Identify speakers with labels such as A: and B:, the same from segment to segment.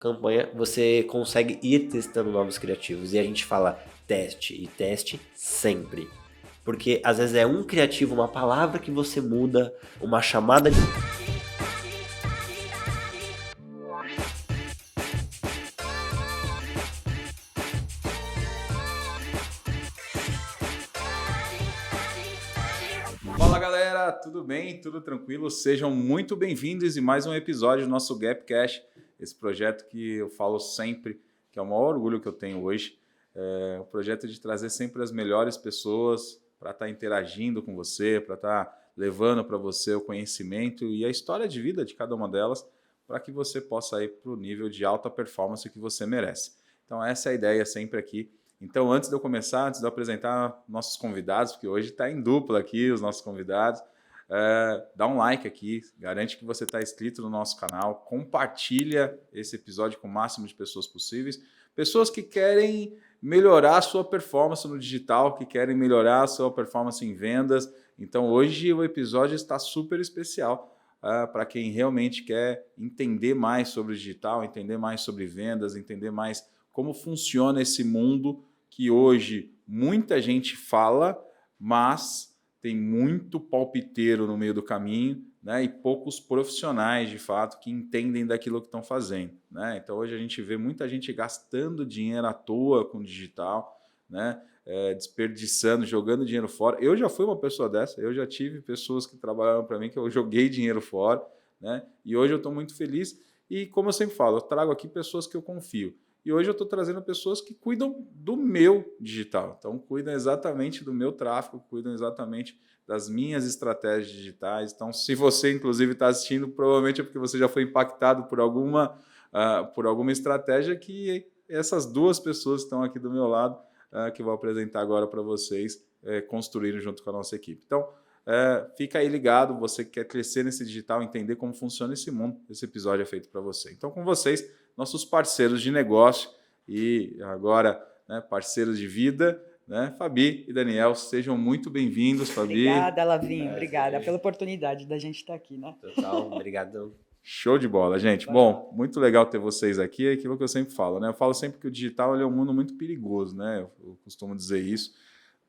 A: campanha, você consegue ir testando novos criativos. E a gente fala teste e teste sempre. Porque às vezes é um criativo, uma palavra que você muda, uma chamada de...
B: Fala galera, tudo bem? Tudo tranquilo? Sejam muito bem-vindos em mais um episódio do nosso Gapcast, esse projeto que eu falo sempre, que é o maior orgulho que eu tenho hoje. É um projeto de trazer sempre as melhores pessoas para estar interagindo com você, para estar levando para você o conhecimento e a história de vida de cada uma delas, para que você possa ir para o nível de alta performance que você merece. Então essa é a ideia sempre aqui. Então, antes de eu começar, antes de eu apresentar nossos convidados, porque hoje está em dupla aqui os nossos convidados, dá um like aqui, garante que você está inscrito no nosso canal, compartilha esse episódio com o máximo de pessoas possíveis, pessoas que querem melhorar a sua performance no digital, que querem melhorar a sua performance em vendas. Então, hoje o episódio está super especial para quem realmente quer entender mais sobre o digital, entender mais sobre vendas, entender mais como funciona esse mundo que hoje muita gente fala, mas tem muito palpiteiro no meio do caminho, né? E poucos profissionais, de fato, que entendem daquilo que estão fazendo, né? Então, hoje a gente vê muita gente gastando dinheiro à toa com digital, né? Desperdiçando, jogando dinheiro fora. Eu já fui uma pessoa dessa, eu já tive pessoas que trabalharam para mim que eu joguei dinheiro fora, né? E hoje eu estou muito feliz e, como eu sempre falo, eu trago aqui pessoas que eu confio. E hoje eu estou trazendo pessoas que cuidam do meu digital. Então, cuidam exatamente do meu tráfego, cuidam exatamente das minhas estratégias digitais. Então, se você, inclusive, está assistindo, provavelmente é porque você já foi impactado por alguma estratégia que essas duas pessoas que estão aqui do meu lado, que eu vou apresentar agora para vocês, construírem junto com a nossa equipe. Então, fica aí ligado, você que quer crescer nesse digital, entender como funciona esse mundo, esse episódio é feito para você. Então, com vocês, nossos parceiros de negócio e agora, né, parceiros de vida, né, Fabi e Daniel, sejam muito bem-vindos, Fabi.
C: Obrigada, Lavinho, obrigada pela oportunidade da gente estar aqui, né?
A: Total, obrigadão.
B: Show de bola, gente. Bom, muito legal ter vocês aqui, é aquilo que eu sempre falo, né? Eu falo sempre que o digital é um mundo muito perigoso, né? Eu costumo dizer isso,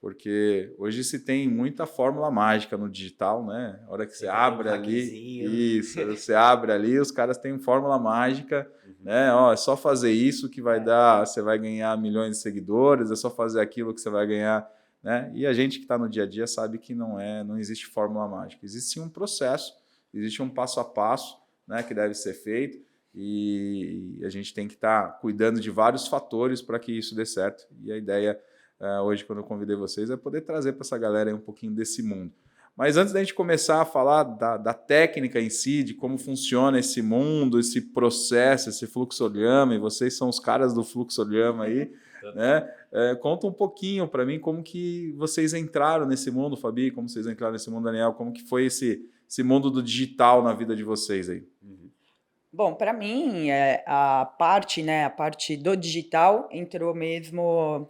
B: porque hoje se tem muita fórmula mágica no digital, né? A hora que você abre ali, você abre ali, os caras têm fórmula mágica, né? Ó, é só fazer isso que vai dar, você vai ganhar milhões de seguidores, é só fazer aquilo que você vai ganhar, né? E a gente que está no dia a dia sabe que não existe fórmula mágica, existe sim um processo, existe um passo a passo, né, que deve ser feito, e a gente tem que estar cuidando de vários fatores para que isso dê certo. E a ideia hoje, quando eu convidei vocês, é poder trazer para essa galera aí um pouquinho desse mundo. Mas antes da gente começar a falar da técnica em si, de como funciona esse mundo, esse processo, esse fluxograma, e vocês são os caras do fluxograma aí, né? Conta um pouquinho para mim como que vocês entraram nesse mundo, Fabi, como vocês entraram nesse mundo, Daniel, como que foi esse mundo do digital na vida de vocês aí.
C: Bom, para mim, a parte do digital entrou mesmo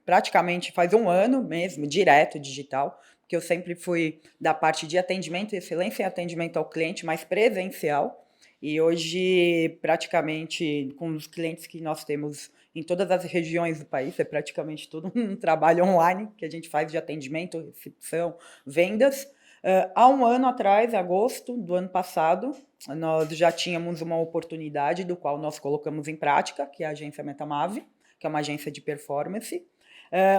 C: praticamente faz um ano mesmo, direto digital, porque eu sempre fui da parte de atendimento, excelência em atendimento ao cliente, mais presencial, e hoje, praticamente, com os clientes que nós temos em todas as regiões do país, é praticamente todo um trabalho online que a gente faz de atendimento, recepção, vendas. Há um ano atrás, agosto do ano passado, nós já tínhamos uma oportunidade do qual nós colocamos em prática, que é a agência Metamave, que é uma agência de performance.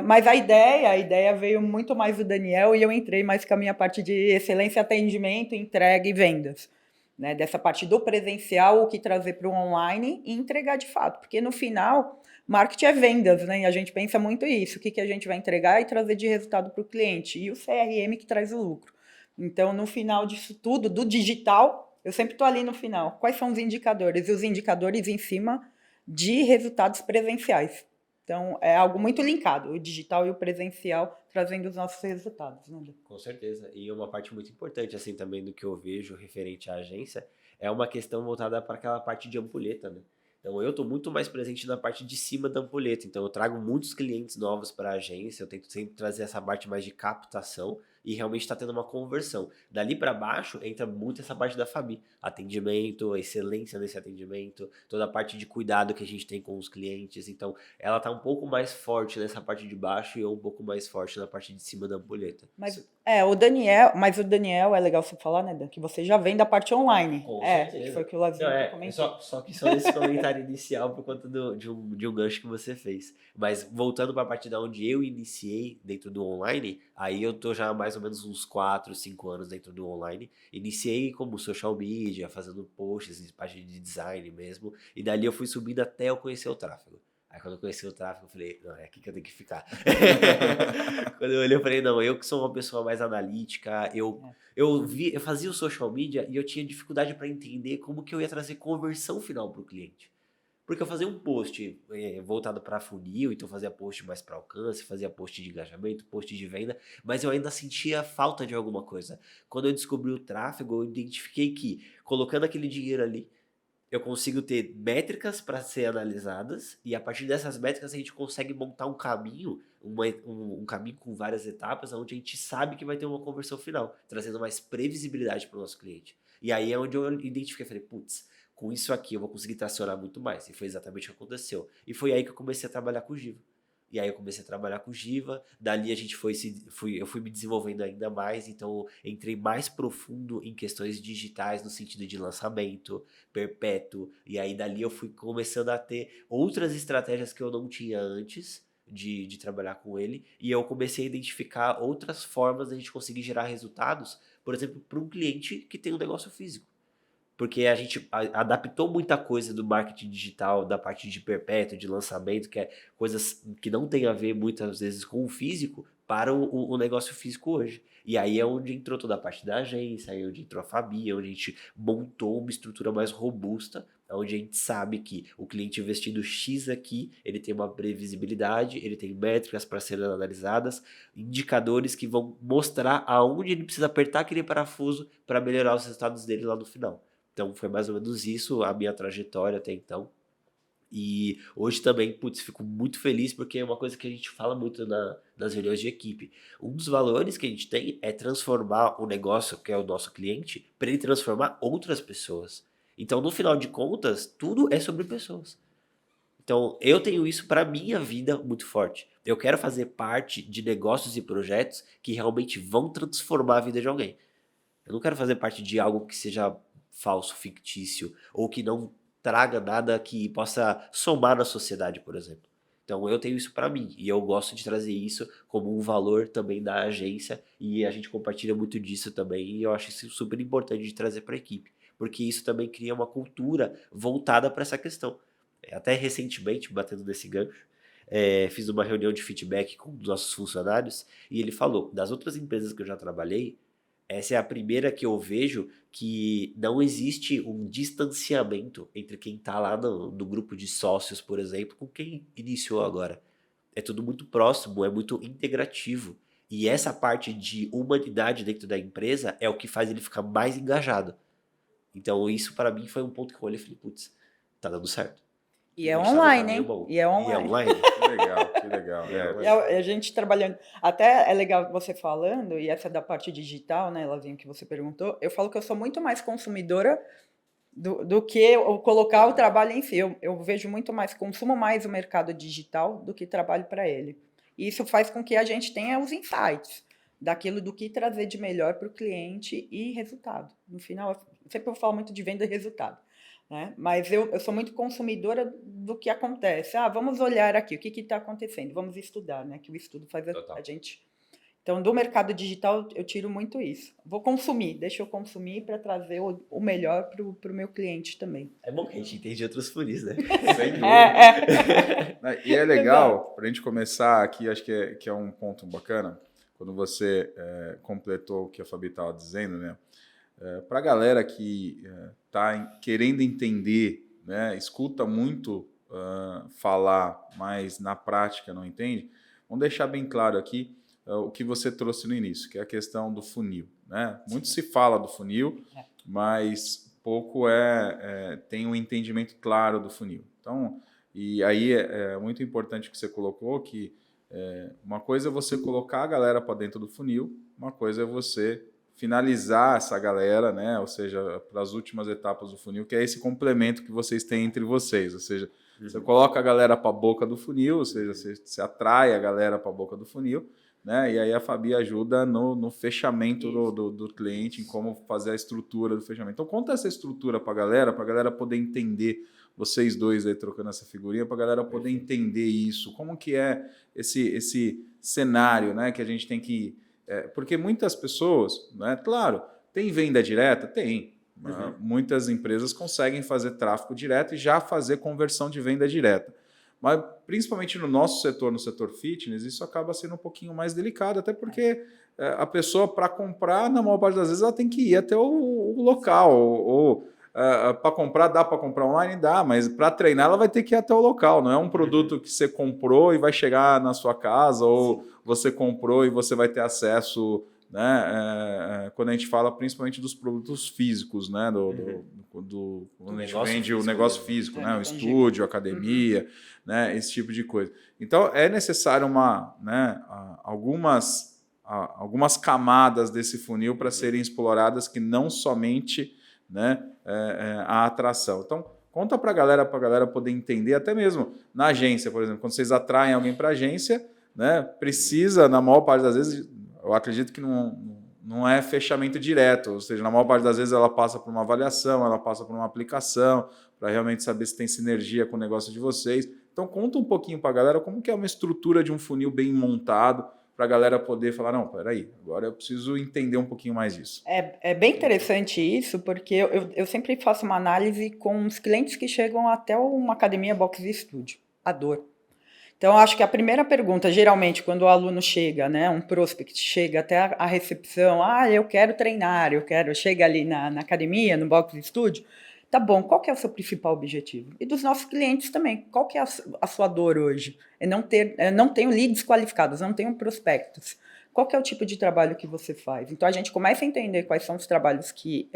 C: Mas a ideia veio muito mais do Daniel e eu entrei mais com a minha parte de excelência, atendimento, entrega e vendas. Né? Dessa parte do presencial, o que trazer para o online e entregar de fato. Porque no final, marketing é vendas, né? E a gente pensa muito isso. O que a gente vai entregar e trazer de resultado para o cliente. E o CRM que traz o lucro. Então, no final disso tudo, do digital, eu sempre estou ali no final. Quais são os indicadores? E os indicadores em cima de resultados presenciais. Então, é algo muito linkado, o digital e o presencial trazendo os nossos resultados. Né?
A: Com certeza. E uma parte muito importante, assim, também do que eu vejo referente à agência, é uma questão voltada para aquela parte de ampulheta, né? Então, eu estou muito mais presente na parte de cima da ampulheta. Então, eu trago muitos clientes novos para a agência, eu tento sempre trazer essa parte mais de captação, e realmente está tendo uma conversão. Dali para baixo entra muito essa parte da Fabi, atendimento, a excelência nesse atendimento, toda a parte de cuidado que a gente tem com os clientes. Então, ela tá um pouco mais forte nessa parte de baixo e eu um pouco mais forte na parte de cima da ampulheta.
C: Mas o Daniel é legal você falar, né, Dan, que você já vem da parte online.
A: Com
C: Que
A: certeza.
C: foi o que o Lazinho comentou.
A: Só que só esse comentário inicial por conta de um gancho que você fez. Mas voltando para a parte da onde eu iniciei dentro do online, aí eu tô já há mais ou menos uns 4, 5 anos dentro do online. Iniciei como social media, fazendo posts, parte de design mesmo, e dali eu fui subindo até eu conhecer o tráfego. Aí quando eu conheci o tráfego, eu falei, não, é aqui que eu tenho que ficar. Quando eu olhei, eu falei, não, eu que sou uma pessoa mais analítica, eu fazia o social media e eu tinha dificuldade para entender como que eu ia trazer conversão final para o cliente. Porque eu fazia um post voltado para funil, então eu fazia post mais para alcance, fazia post de engajamento, post de venda, mas eu ainda sentia falta de alguma coisa. Quando eu descobri o tráfego, eu identifiquei que colocando aquele dinheiro ali, eu consigo ter métricas para ser analisadas e a partir dessas métricas a gente consegue montar um caminho, um caminho com várias etapas, onde a gente sabe que vai ter uma conversão final, trazendo mais previsibilidade para o nosso cliente. E aí é onde eu identifiquei, falei, putz, com isso aqui eu vou conseguir tracionar muito mais. E foi exatamente o que aconteceu. E foi aí que eu comecei a trabalhar com o Giva. E aí eu comecei a trabalhar com o Giva, dali a gente eu fui me desenvolvendo ainda mais, então entrei mais profundo em questões digitais no sentido de lançamento, perpétuo, e aí dali eu fui começando a ter outras estratégias que eu não tinha antes de trabalhar com ele, e eu comecei a identificar outras formas de a gente conseguir gerar resultados, por exemplo, para um cliente que tem um negócio físico. Porque a gente adaptou muita coisa do marketing digital, da parte de perpétuo, de lançamento, que é coisas que não tem a ver muitas vezes com o físico, para o negócio físico hoje. E aí é onde entrou toda a parte da agência, aí é onde entrou a Fabi, onde a gente montou uma estrutura mais robusta, onde a gente sabe que o cliente investindo X aqui, ele tem uma previsibilidade, ele tem métricas para serem analisadas, indicadores que vão mostrar aonde ele precisa apertar aquele parafuso para melhorar os resultados dele lá no final. Então foi mais ou menos isso a minha trajetória até então. E hoje também, putz, fico muito feliz porque é uma coisa que a gente fala muito nas reuniões de equipe. Um dos valores que a gente tem é transformar o negócio, que é o nosso cliente, para ele transformar outras pessoas. Então, no final de contas, tudo é sobre pessoas. Então, eu tenho isso para minha vida muito forte. Eu quero fazer parte de negócios e projetos que realmente vão transformar a vida de alguém. Eu não quero fazer parte de algo que seja falso, fictício, ou que não traga nada que possa somar na sociedade, por exemplo. Então eu tenho isso para mim e eu gosto de trazer isso como um valor também da agência e a gente compartilha muito disso também e eu acho isso super importante de trazer para a equipe, porque isso também cria uma cultura voltada para essa questão. Até recentemente, batendo nesse gancho, fiz uma reunião de feedback com os nossos funcionários e ele falou, das outras empresas que eu já trabalhei, essa é a primeira que eu vejo que não existe um distanciamento entre quem está lá no grupo de sócios, por exemplo, com quem iniciou agora. É tudo muito próximo, é muito integrativo. E essa parte de humanidade dentro da empresa é o que faz ele ficar mais engajado. Então isso para mim foi um ponto que eu olhei e falei, putz, tá dando certo.
C: E é online, hein?
A: E é online.
B: Que legal, que legal.
C: E a gente trabalhando. Até é legal você falando, e essa da parte digital, né, Lazinho, que você perguntou. Eu falo que eu sou muito mais consumidora do que eu colocar o trabalho em si. Eu vejo muito mais, consumo mais o mercado digital do que trabalho para ele. E isso faz com que a gente tenha os insights daquilo do que trazer de melhor para o cliente e resultado. No final, sempre eu falo muito de venda e resultado. Né? Mas eu sou muito consumidora do que acontece. Vamos olhar aqui, o que está acontecendo? Vamos estudar, né? Que o estudo faz a gente... Então, do mercado digital, eu tiro muito isso. Vou consumir, deixa eu consumir para trazer o melhor para o meu cliente também.
A: É bom que a gente entende outros funis, né?
B: Sem dúvida. E é legal, para a gente começar aqui, acho que é um ponto bacana, quando você completou o que a Fabi estava dizendo, né? Para a galera que está querendo entender, né, escuta muito falar, mas na prática não entende, vamos deixar bem claro aqui o que você trouxe no início, que é a questão do funil. Né? Muito se fala do funil, mas pouco tem um entendimento claro do funil. Então, e aí é muito importante que você colocou que Uma coisa é você colocar a galera para dentro do funil, uma coisa é você finalizar essa galera, né? Ou seja, para as últimas etapas do funil, que é esse complemento que vocês têm entre vocês. Ou seja, você coloca a galera para a boca do funil, ou seja, você atrai a galera para a boca do funil, né? E aí a Fabi ajuda no fechamento do cliente, em como fazer a estrutura do fechamento. Então, conta essa estrutura para a galera poder entender, vocês dois aí trocando essa figurinha, para a galera poder entender isso. Como que é esse cenário, né? Que a gente tem que... porque muitas pessoas, né? Claro, tem venda direta? Tem. Muitas empresas conseguem fazer tráfego direto e já fazer conversão de venda direta. Mas, principalmente no nosso setor, no setor fitness, isso acaba sendo um pouquinho mais delicado, até porque a pessoa, para comprar, na maior parte das vezes, ela tem que ir até o local. Ou para comprar, dá para comprar online? Dá, mas para treinar, ela vai ter que ir até o local. Não é um produto que você comprou e vai chegar na sua casa, ou você comprou e você vai ter acesso... Né? Quando a gente fala principalmente dos produtos físicos, né? Quando a gente vende o negócio físico, né? O estúdio, a academia, né? Esse tipo de coisa. Então é necessário algumas camadas desse funil para serem exploradas, que não somente, né? A atração. Então conta para a galera poder entender, até mesmo na agência, por exemplo, quando vocês atraem alguém para a agência, né? Precisa, na maior parte das vezes, eu acredito que não é fechamento direto, ou seja, na maior parte das vezes ela passa por uma avaliação, ela passa por uma aplicação, para realmente saber se tem sinergia com o negócio de vocês. Então, conta um pouquinho para a galera como que é uma estrutura de um funil bem montado, para a galera poder falar, não, peraí, agora eu preciso entender um pouquinho mais disso.
C: É bem interessante isso, porque eu sempre faço uma análise com os clientes que chegam até uma academia Box Studio, a dor. Então, acho que a primeira pergunta, geralmente, quando o aluno chega, né, um prospect chega até a recepção, eu quero treinar, chega ali na academia, no Box Studio, tá bom, qual que é o seu principal objetivo? E dos nossos clientes também, qual que é a sua dor hoje? Não tenho leads qualificados, não tenho prospectos. Qual que é o tipo de trabalho que você faz? Então, a gente começa a entender quais são os trabalhos que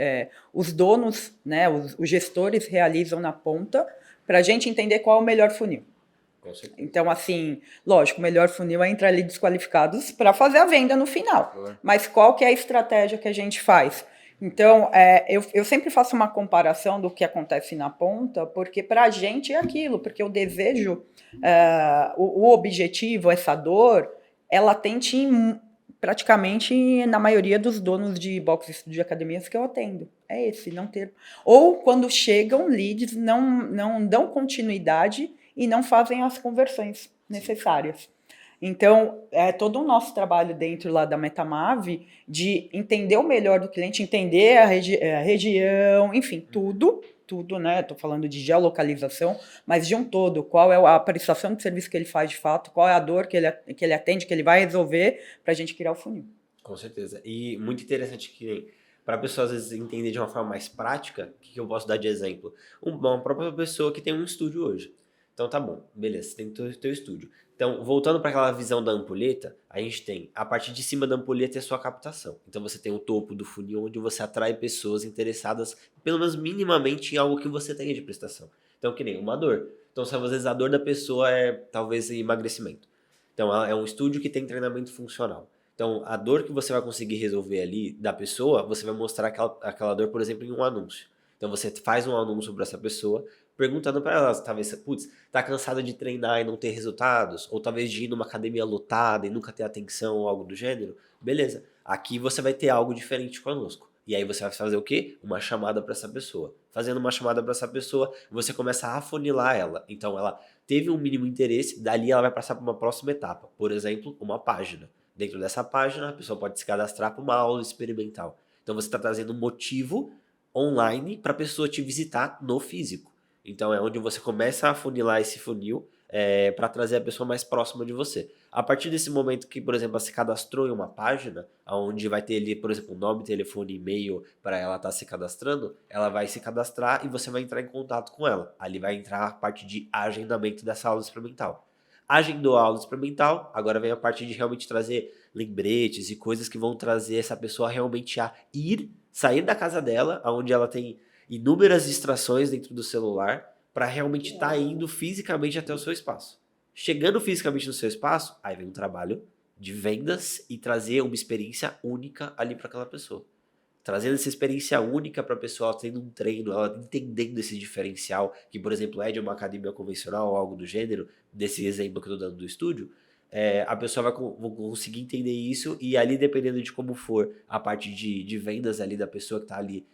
C: os donos, né, os gestores realizam na ponta, para a gente entender qual é o melhor funil. Então, assim, lógico, o melhor funil é entrar ali desqualificados para fazer a venda no final. Mas qual que é a estratégia que a gente faz? Então, eu sempre faço uma comparação do que acontece na ponta, porque para a gente é aquilo, porque o desejo, o objetivo, essa dor, ela tende praticamente na maioria dos donos de box de academias que eu atendo. É esse, não ter... Ou quando chegam leads, não dão continuidade e não fazem as conversões necessárias. Então, é todo o nosso trabalho dentro lá da Metamave de entender o melhor do cliente, entender a região, enfim, tudo, né? Estou falando de geolocalização, mas de um todo, qual é a prestação de serviço que ele faz de fato, qual é a dor que ele atende, que ele vai resolver, para a gente criar o funil.
A: Com certeza. E muito interessante que, para a pessoa às vezes entender de uma forma mais prática, o que eu posso dar de exemplo? Uma própria pessoa que tem um estúdio hoje. Então tá bom, beleza, você tem o teu estúdio. Então, voltando para aquela visão da ampulheta, a gente tem a parte de cima da ampulheta é a sua captação. Então você tem o topo do funil, onde você atrai pessoas interessadas, pelo menos minimamente, em algo que você tenha de prestação. Então, que nem uma dor. Então, às vezes a dor da pessoa é talvez emagrecimento. Então, é um estúdio que tem treinamento funcional. Então, a dor que você vai conseguir resolver ali da pessoa, você vai mostrar aquela dor, por exemplo, em um anúncio. Então, você faz um anúncio para essa pessoa, perguntando para ela, talvez, tá cansada de treinar e não ter resultados? Ou talvez de ir numa academia lotada e nunca ter atenção ou algo do gênero? Beleza, aqui você vai ter algo diferente conosco. E aí você vai fazer o quê? Uma chamada para essa pessoa. Fazendo uma chamada para essa pessoa, você começa a afunilar ela. Então ela teve um mínimo interesse, dali ela vai passar para uma próxima etapa. Por exemplo, uma página. Dentro dessa página, a pessoa pode se cadastrar para uma aula experimental. Então você está trazendo um motivo online para a pessoa te visitar no físico. Então é onde você começa a afunilar esse funil para trazer a pessoa mais próxima de você. A partir desse momento que, por exemplo, ela se cadastrou em uma página, onde vai ter ali, por exemplo, nome, telefone, e-mail para ela estar se cadastrando, ela vai se cadastrar e você vai entrar em contato com ela. Ali vai entrar a parte de agendamento dessa aula experimental. Agendou a aula experimental, agora vem a parte de realmente trazer lembretes e coisas que vão trazer essa pessoa realmente a sair da casa dela, onde ela tem inúmeras distrações dentro do celular, para realmente estar indo fisicamente até o seu espaço. Chegando fisicamente no seu espaço, aí vem um trabalho de vendas e trazer uma experiência única ali para aquela pessoa. Trazendo essa experiência única para a pessoa, ela tendo um treino, ela entendendo esse diferencial, que, por exemplo, é de uma academia convencional ou algo do gênero, desse exemplo que eu estou dando do estúdio, a pessoa vai conseguir entender isso e ali, dependendo de como for a parte de vendas ali da pessoa que está ali,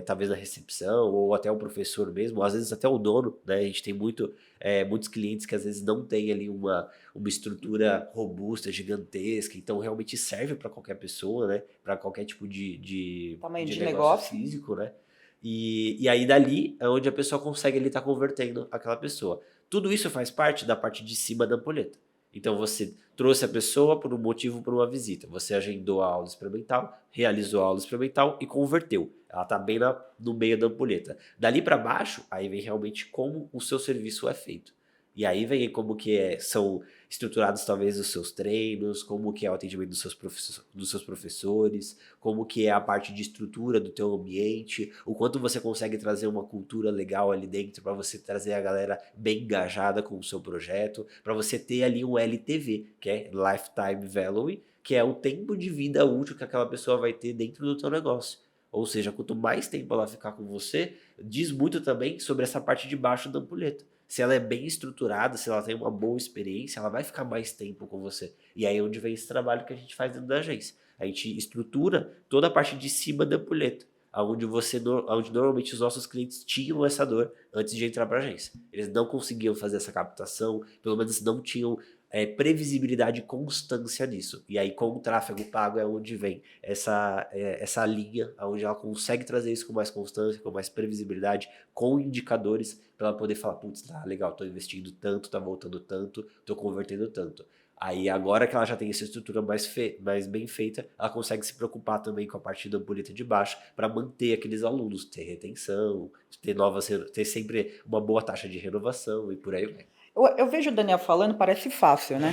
A: talvez na recepção, ou até o professor mesmo, ou às vezes até o dono, né? A gente tem muitos clientes que às vezes não tem ali uma estrutura robusta, gigantesca, então realmente serve para qualquer pessoa, né? Para qualquer tipo de
C: Tamanho de
A: negócio
C: negócio.
A: físico, né? E aí dali é onde a pessoa consegue ali estar convertendo aquela pessoa. Tudo isso faz parte da parte de cima da ampulheta. Então você trouxe a pessoa por um motivo, por uma visita. Você agendou a aula experimental, realizou a aula experimental e converteu. Ela está bem no meio da ampulheta. Dali para baixo, aí vem realmente como o seu serviço é feito. E aí vem como que são estruturados talvez os seus treinos, como que é o atendimento dos seus professores, como que é a parte de estrutura do teu ambiente, o quanto você consegue trazer uma cultura legal ali dentro para você trazer a galera bem engajada com o seu projeto, para você ter ali um LTV, que é Lifetime Value, que é o tempo de vida útil que aquela pessoa vai ter dentro do teu negócio. Ou seja, quanto mais tempo ela ficar com você, diz muito também sobre essa parte de baixo da ampulheta. Se ela é bem estruturada, se ela tem uma boa experiência, ela vai ficar mais tempo com você. E aí é onde vem esse trabalho que a gente faz dentro da agência. A gente estrutura toda a parte de cima da ampulheta, onde normalmente os nossos clientes tinham essa dor antes de entrar para a agência. Eles não conseguiam fazer essa captação, pelo menos não tinham previsibilidade e constância nisso. E aí com o tráfego pago é onde vem essa linha, onde ela consegue trazer isso com mais constância, com mais previsibilidade, com indicadores, para ela poder falar, putz, tá legal, tô investindo tanto, tá voltando tanto, tô convertendo tanto. Aí agora que ela já tem essa estrutura mais bem feita, ela consegue se preocupar também com a parte da ampulheta de baixo para manter aqueles alunos, ter retenção, ter sempre uma boa taxa de renovação e por aí vai.
C: Eu vejo o Daniel falando, parece fácil, né?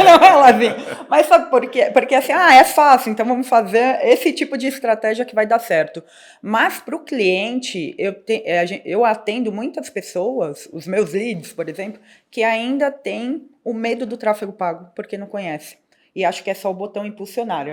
C: Não é, Lavinho? Mas sabe por quê? Porque assim, é fácil, então vamos fazer esse tipo de estratégia que vai dar certo. Mas para o cliente, eu atendo muitas pessoas, os meus leads, por exemplo, que ainda têm o medo do tráfego pago, porque não conhece. E acho que é só o botão impulsionar.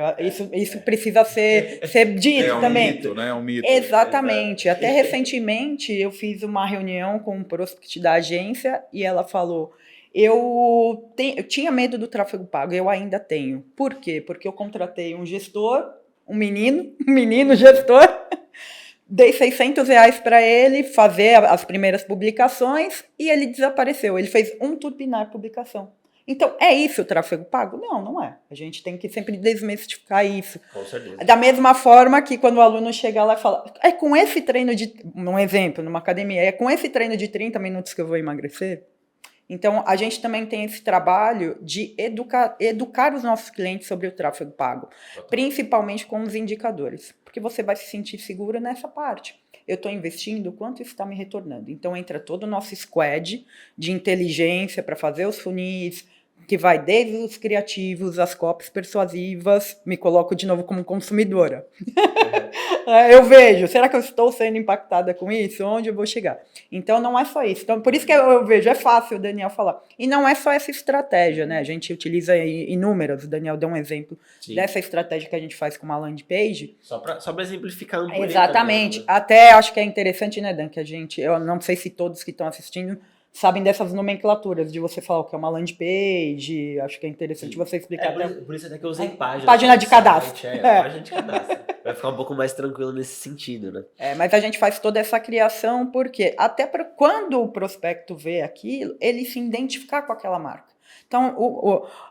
C: Isso precisa ser dito também.
B: É um mito, né? É um mito.
C: Exatamente. Até recentemente eu fiz uma reunião com um prospect da agência e ela falou: eu tinha medo do tráfego pago, eu ainda tenho. Por quê? Porque eu contratei um gestor, um menino gestor, dei R$600 para ele fazer as primeiras publicações e ele desapareceu. Ele fez um turbinar publicação. Então, é isso o tráfego pago? Não, não é. A gente tem que sempre desmistificar isso.
A: Com certeza.
C: Da mesma forma que quando o aluno chega lá e fala, é com esse treino um exemplo, numa academia, é com esse treino de 30 minutos que eu vou emagrecer? Então, a gente também tem esse trabalho de educar os nossos clientes sobre o tráfego pago, principalmente com os indicadores, porque você vai se sentir seguro nessa parte. Eu estou investindo, quanto isso está me retornando? Então, entra todo o nosso squad de inteligência para fazer os funis, que vai desde os criativos, as copies persuasivas, me coloco de novo como consumidora. Eu vejo, será que eu estou sendo impactada com isso? Onde eu vou chegar? Então, não é só isso. Então, por isso que eu vejo, é fácil o Daniel falar. E não é só essa estratégia, né? A gente utiliza inúmeras, o Daniel deu um exemplo dessa estratégia que a gente faz com uma landing page.
A: Só para exemplificar um pouco.
C: Exatamente. Mesmo, né? Até acho que é interessante, né, Dan, que eu não sei se todos que estão assistindo sabem dessas nomenclaturas, de você falar o que é uma landing page, acho que é interessante você explicar.
A: Por isso até que eu usei página.
C: Página de cadastro.
A: Página de cadastro. Vai ficar um pouco mais tranquilo nesse sentido, né?
C: Mas a gente faz toda essa criação porque até para quando o prospecto vê aquilo, ele se identificar com aquela marca. Então,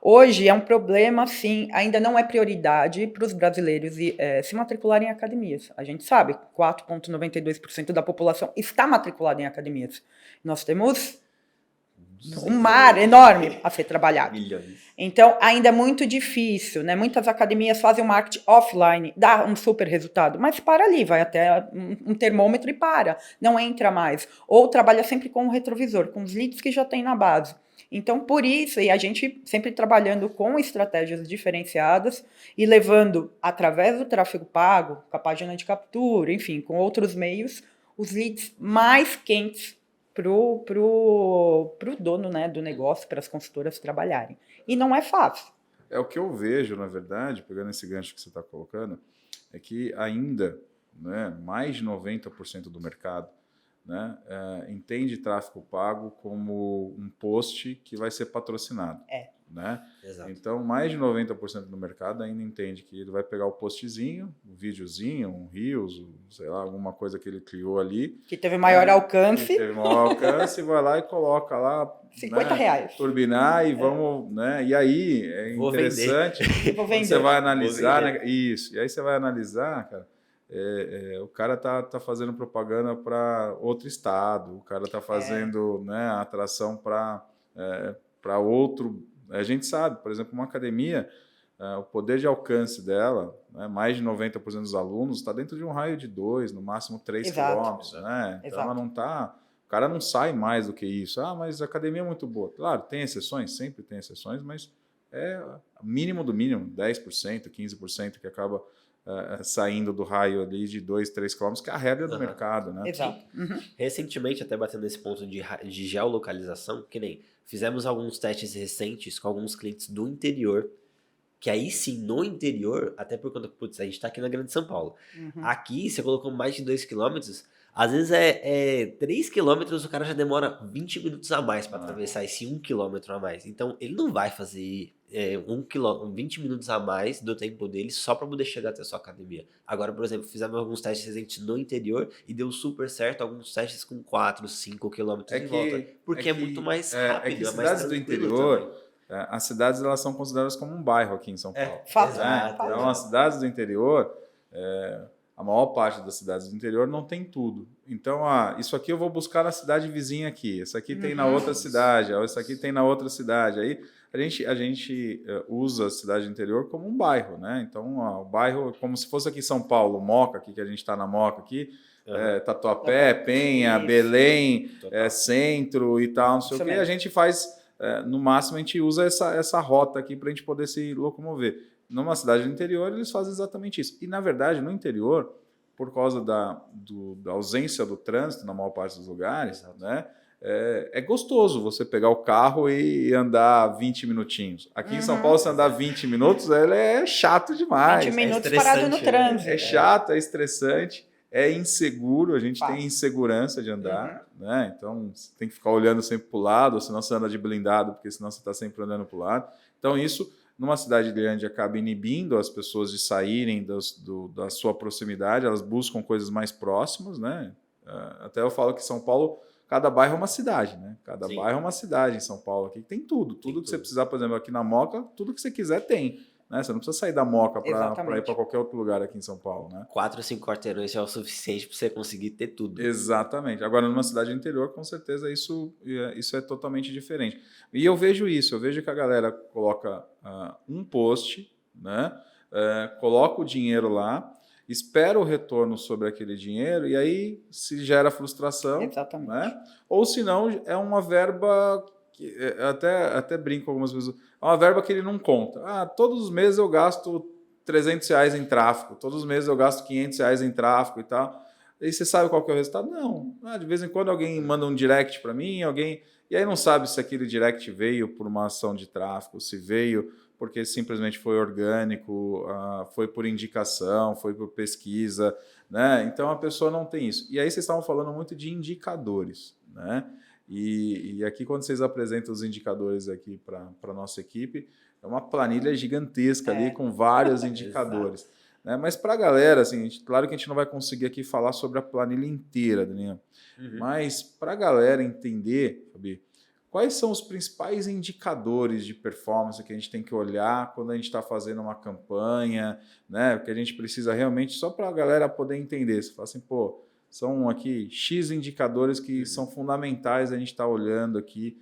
C: hoje é um problema, sim, ainda não é prioridade para os brasileiros se matricularem em academias. A gente sabe, 4,92% da população está matriculada em academias. Nós temos um mar enorme a ser trabalhado.
A: Milhões.
C: Então, ainda é muito difícil, né? Muitas academias fazem o marketing offline, dá um super resultado, mas para ali, vai até um termômetro e para, não entra mais. Ou trabalha sempre com o retrovisor, com os leads que já tem na base. Então, por isso, e a gente sempre trabalhando com estratégias diferenciadas e levando, através do tráfego pago, com a página de captura, enfim, com outros meios, os leads mais quentes pro dono, né, do negócio, para as consultoras trabalharem. E não é fácil.
B: É o que eu vejo, na verdade, pegando esse gancho que você está colocando, é que ainda, né, mais de 90% do mercado, né, entende tráfego pago como um post que vai ser patrocinado. Né?
A: Exato.
B: Então, mais de 90% do mercado ainda entende que ele vai pegar o postzinho, um videozinho, um Reels, sei lá, alguma coisa que ele criou ali.
C: Que teve maior alcance.
B: Que teve maior alcance, vai lá e coloca lá...
C: R$50.
B: Turbinar e vamos... Né? E aí, é
A: Vou
B: interessante...
C: Vou vender.
B: Você vai analisar... Né? Isso. E aí você vai analisar, cara... o cara tá fazendo propaganda para outro estado, o cara tá fazendo né, atração para outro... A gente sabe, por exemplo, uma academia, o poder de alcance dela, né, mais de 90% dos alunos, está dentro de um raio de 2, no máximo 3 quilômetros. Né? Então, ela não está... O cara não sai mais do que isso. Ah, mas a academia é muito boa. Claro, tem exceções, sempre tem exceções, mas é mínimo do mínimo, 10%, 15% que acaba saindo do raio ali de 2, 3 quilômetros, que é a regra do mercado. Né?
C: Exato.
A: Recentemente, até batendo nesse ponto de geolocalização, que nem fizemos alguns testes recentes com alguns clientes do interior, que aí sim, no interior, até por conta que, putz, a gente tá aqui na Grande São Paulo. Aqui, você colocou mais de 2 quilômetros, às vezes 3 quilômetros, o cara já demora 20 minutos a mais para atravessar esse 1 quilômetro a mais. Então, ele não vai fazer 20 minutos a mais do tempo dele só para poder chegar até a sua academia. Agora, por exemplo, fizemos alguns testes recentes no interior e deu super certo, alguns testes com 4, 5 quilômetros de volta. Porque é muito mais rápido,
B: é que
A: mais
B: cidades do interior, as cidades elas são consideradas como um bairro aqui em São Paulo.
C: Exato.
B: Então, as cidades do interior, a maior parte das cidades do interior não tem tudo. Então, isso aqui eu vou buscar na cidade vizinha aqui, isso aqui tem na outra cidade, isso aqui tem na outra cidade. Aí a gente usa a cidade do interior como um bairro, né? Então, o bairro, como se fosse aqui em São Paulo, Moca, aqui que a gente está na Moca aqui, Tatuapé, Penha, Belém, Centro e tal, não sei o quê. A gente faz, no máximo, a gente usa essa rota aqui para a gente poder se locomover. Numa cidade do interior, eles fazem exatamente isso. E, na verdade, no interior, por causa da ausência do trânsito na maior parte dos lugares, né, é gostoso você pegar o carro e andar 20 minutinhos. Aqui em São Paulo, se andar 20 minutos, é chato demais.
C: 20 minutos parado no trânsito.
B: É chato, é estressante, é inseguro, a gente tem insegurança de andar, né? Então, você tem que ficar olhando sempre para o lado, ou senão você anda de blindado, porque senão você está sempre andando para o lado. Então, isso... Numa cidade grande acaba inibindo as pessoas de saírem da sua proximidade, elas buscam coisas mais próximas, né? Até eu falo que São Paulo, cada bairro é uma cidade, né? Cada bairro é uma cidade em São Paulo. Aqui tem tudo que você precisar, por exemplo, aqui na Moca, tudo que você quiser tem. Né? Você não precisa sair da Moca para ir para qualquer outro lugar aqui em São Paulo. Né?
A: 4 ou 5 quarteirões já é o suficiente para você conseguir ter tudo.
B: Exatamente. Agora, numa cidade interior, com certeza, isso é totalmente diferente. E eu vejo que a galera coloca um post, né? Coloca o dinheiro lá, espera o retorno sobre aquele dinheiro e aí se gera frustração.
C: Exatamente.
B: Né? Ou se não, é uma verba... Até brinco com algumas pessoas. É uma verba que ele não conta. Todos os meses eu gasto R$300 em tráfego, todos os meses eu gasto R$500 em tráfego e tal. E você sabe qual que é o resultado? Não. De vez em quando alguém manda um direct para mim, e aí não sabe se aquele direct veio por uma ação de tráfego, se veio porque simplesmente foi orgânico, foi por indicação, foi por pesquisa. Né? Então a pessoa não tem isso. E aí vocês estavam falando muito de indicadores, né? E aqui, quando vocês apresentam os indicadores aqui para a nossa equipe, é uma planilha gigantesca ali com vários indicadores. Né? Mas para a galera, assim, claro que a gente não vai conseguir aqui falar sobre a planilha inteira, Daniel. Mas para a galera entender, Fabi, quais são os principais indicadores de performance que a gente tem que olhar quando a gente está fazendo uma campanha, né? Porque a gente precisa realmente, só para a galera poder entender. Você fala assim, pô, são aqui X indicadores que são fundamentais a gente estar olhando aqui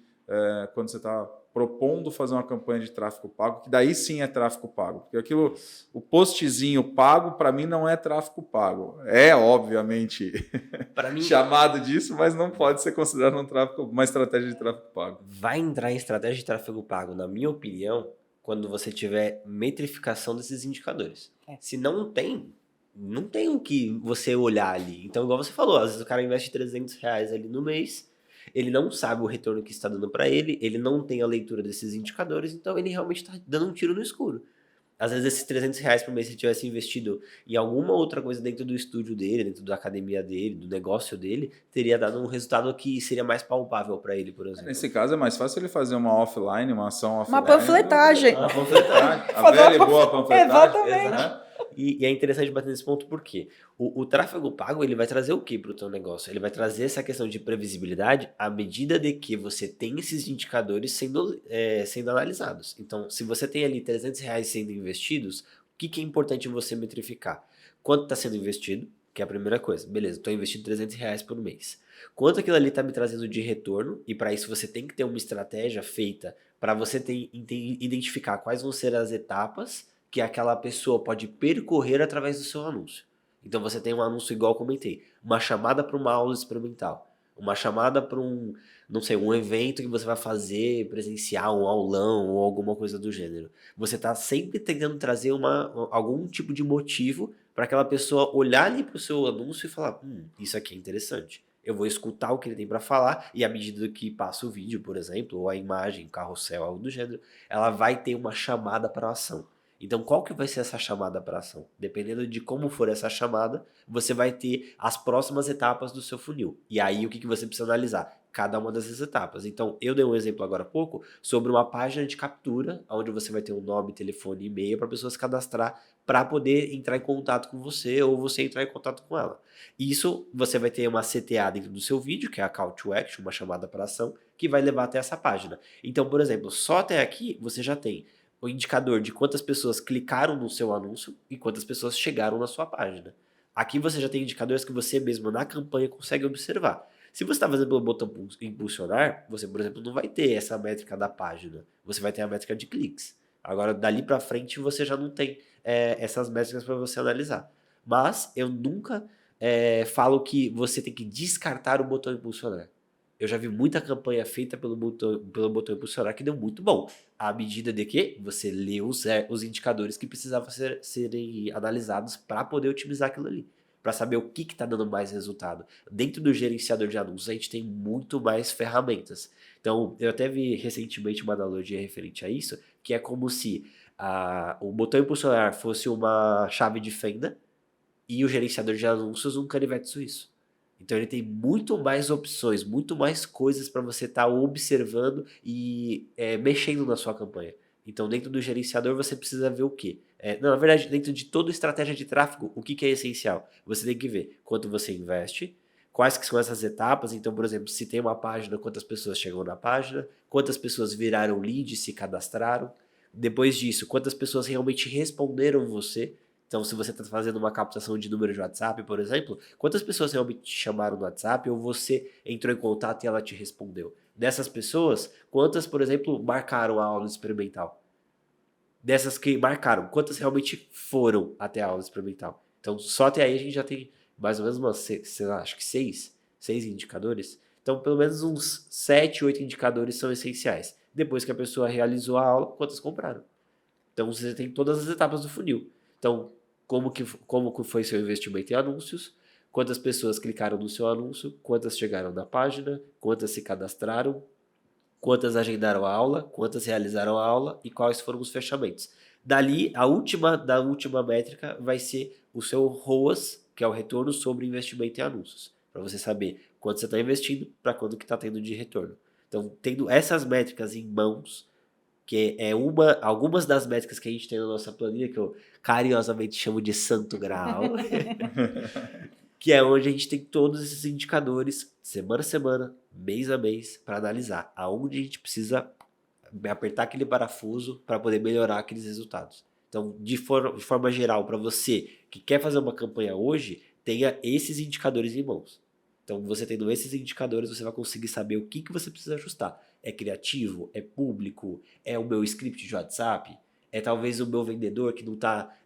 B: quando você está propondo fazer uma campanha de tráfego pago, que daí sim é tráfego pago. Porque aquilo, o postzinho pago, para mim, não é tráfego pago. É, obviamente, chamado disso, mas não pode ser considerado uma estratégia de tráfego pago.
A: Vai entrar em estratégia de tráfego pago, na minha opinião, quando você tiver metrificação desses indicadores. Se não tem o que você olhar ali. Então, igual você falou, às vezes o cara investe R$300 ali no mês ele não sabe o retorno que está dando para ele não tem a leitura desses indicadores, então ele realmente está dando um tiro no escuro. Às vezes esses R$ 300 por mês, se ele tivesse investido em alguma outra coisa dentro do estúdio dele, dentro da academia dele, do negócio dele, teria dado um resultado que seria mais palpável para ele, por exemplo.
B: Nesse caso é mais fácil ele fazer uma offline, uma ação offline.
C: Uma panfletagem.
A: Uma panfletagem.
B: A velha e boa panfletagem.
C: Exatamente.
A: E é interessante bater nesse ponto porque o tráfego pago ele vai trazer o que para o teu negócio? Ele vai trazer essa questão de previsibilidade à medida de que você tem esses indicadores sendo analisados. Então, se você tem ali R$ 300 sendo investidos, o que é importante você metrificar? Quanto está sendo investido, que é a primeira coisa. Beleza, estou investindo R$ 300 por mês. Quanto aquilo ali está me trazendo de retorno, e para isso você tem que ter uma estratégia feita para você identificar quais vão ser as etapas que aquela pessoa pode percorrer através do seu anúncio. Então você tem um anúncio igual eu comentei, uma chamada para uma aula experimental, uma chamada para não sei, um evento que você vai fazer presencial, um aulão ou alguma coisa do gênero. Você está sempre tentando trazer algum tipo de motivo para aquela pessoa olhar ali para o seu anúncio e falar, isso aqui é interessante. Eu vou escutar o que ele tem para falar e à medida que passa o vídeo, por exemplo, ou a imagem, carrossel, algo do gênero, ela vai ter uma chamada para a ação. Então, qual que vai ser essa chamada para ação? Dependendo de como for essa chamada, você vai ter as próximas etapas do seu funil. E aí, o que você precisa analisar? Cada uma dessas etapas. Então, eu dei um exemplo agora há pouco sobre uma página de captura, onde você vai ter um nome, telefone e e-mail para a pessoa se cadastrar para poder entrar em contato com você ou você entrar em contato com ela. Isso, você vai ter uma CTA dentro do seu vídeo, que é a Call to Action, uma chamada para ação, que vai levar até essa página. Então, por exemplo, só até aqui você já tem o indicador de quantas pessoas clicaram no seu anúncio e quantas pessoas chegaram na sua página. Aqui você já tem indicadores que você mesmo na campanha consegue observar. Se você está fazendo pelo botão impulsionar, você, por exemplo, não vai ter essa métrica da página. Você vai ter a métrica de cliques. Agora, dali para frente, você já não tem essas métricas para você analisar. Mas eu nunca falo que você tem que descartar o botão impulsionar. Eu já vi muita campanha feita pelo botão impulsionar que deu muito bom. À medida de que você lê os indicadores que precisavam serem analisados para poder otimizar aquilo ali. Para saber o que está dando mais resultado. Dentro do gerenciador de anúncios, a gente tem muito mais ferramentas. Então, eu até vi recentemente uma analogia referente a isso, que é como se o botão impulsionar fosse uma chave de fenda e o gerenciador de anúncios um canivete suíço. Então ele tem muito mais opções, muito mais coisas para você estar observando e mexendo na sua campanha. Então dentro do gerenciador você precisa ver o quê? Na verdade, dentro de toda estratégia de tráfego, o que é essencial? Você tem que ver quanto você investe, quais que são essas etapas. Então, por exemplo, se tem uma página, quantas pessoas chegam na página, quantas pessoas viraram lead e se cadastraram. Depois disso, quantas pessoas realmente responderam você. Então, se você está fazendo uma captação de número de WhatsApp, por exemplo, quantas pessoas realmente te chamaram no WhatsApp ou você entrou em contato e ela te respondeu? Dessas pessoas, quantas, por exemplo, marcaram a aula experimental? Dessas que marcaram, quantas realmente foram até a aula experimental? Então, só até aí a gente já tem mais ou menos acho que seis indicadores. Então, pelo menos uns 7, 8 indicadores são essenciais. Depois que a pessoa realizou a aula, quantas compraram? Então, você tem todas as etapas do funil. Então, como que foi seu investimento em anúncios, quantas pessoas clicaram no seu anúncio, quantas chegaram na página, quantas se cadastraram, quantas agendaram a aula, quantas realizaram a aula e quais foram os fechamentos. Dali, a última métrica vai ser o seu ROAS, que é o retorno sobre investimento em anúncios, para você saber quanto você está investindo para quanto que está tendo de retorno. Então, tendo essas métricas em mãos, que é algumas das métricas que a gente tem na nossa planilha, que eu carinhosamente chamo de Santo Graal, que é onde a gente tem todos esses indicadores, semana a semana, mês a mês, para analisar aonde a gente precisa apertar aquele parafuso para poder melhorar aqueles resultados. Então, de forma geral, para você que quer fazer uma campanha hoje, tenha esses indicadores em mãos. Então, você tendo esses indicadores, você vai conseguir saber o que você precisa ajustar. É criativo? É público? É o meu script de WhatsApp? É talvez o meu vendedor que não está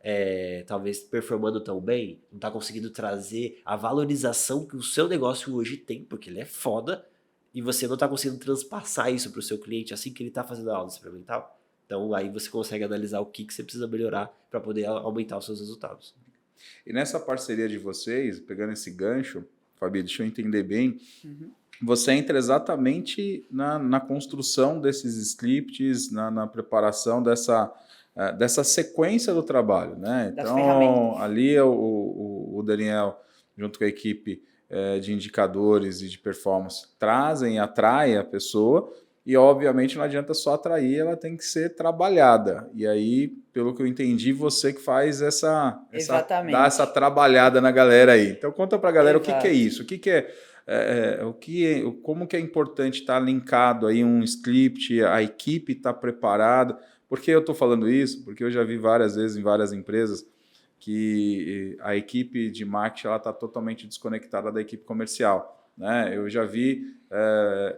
A: talvez performando tão bem, não está conseguindo trazer a valorização que o seu negócio hoje tem, porque ele é foda, e você não está conseguindo transpassar isso para o seu cliente assim que ele está fazendo a aula experimental. Então, aí você consegue analisar o que você precisa melhorar para poder aumentar os seus resultados.
B: E nessa parceria de vocês, pegando esse gancho, Fabi, deixa eu entender bem. você entra exatamente na construção desses scripts, na preparação dessa sequência do trabalho, né?
C: Das
B: Então,
C: ferramentas.
B: ali o Daniel, junto com a equipe de indicadores e de performance, atraem a pessoa, e obviamente não adianta só atrair, ela tem que ser trabalhada. E aí, pelo que eu entendi, você que faz dá essa
C: Exatamente.
B: trabalhada na galera aí. Então conta pra galera o que é
C: Exato.
B: isso, como que é importante estar linkado aí um script, a equipe está preparada. Por que eu estou falando isso? Porque eu já vi várias vezes em várias empresas que a equipe de marketing está totalmente desconectada da equipe comercial, né? Eu já vi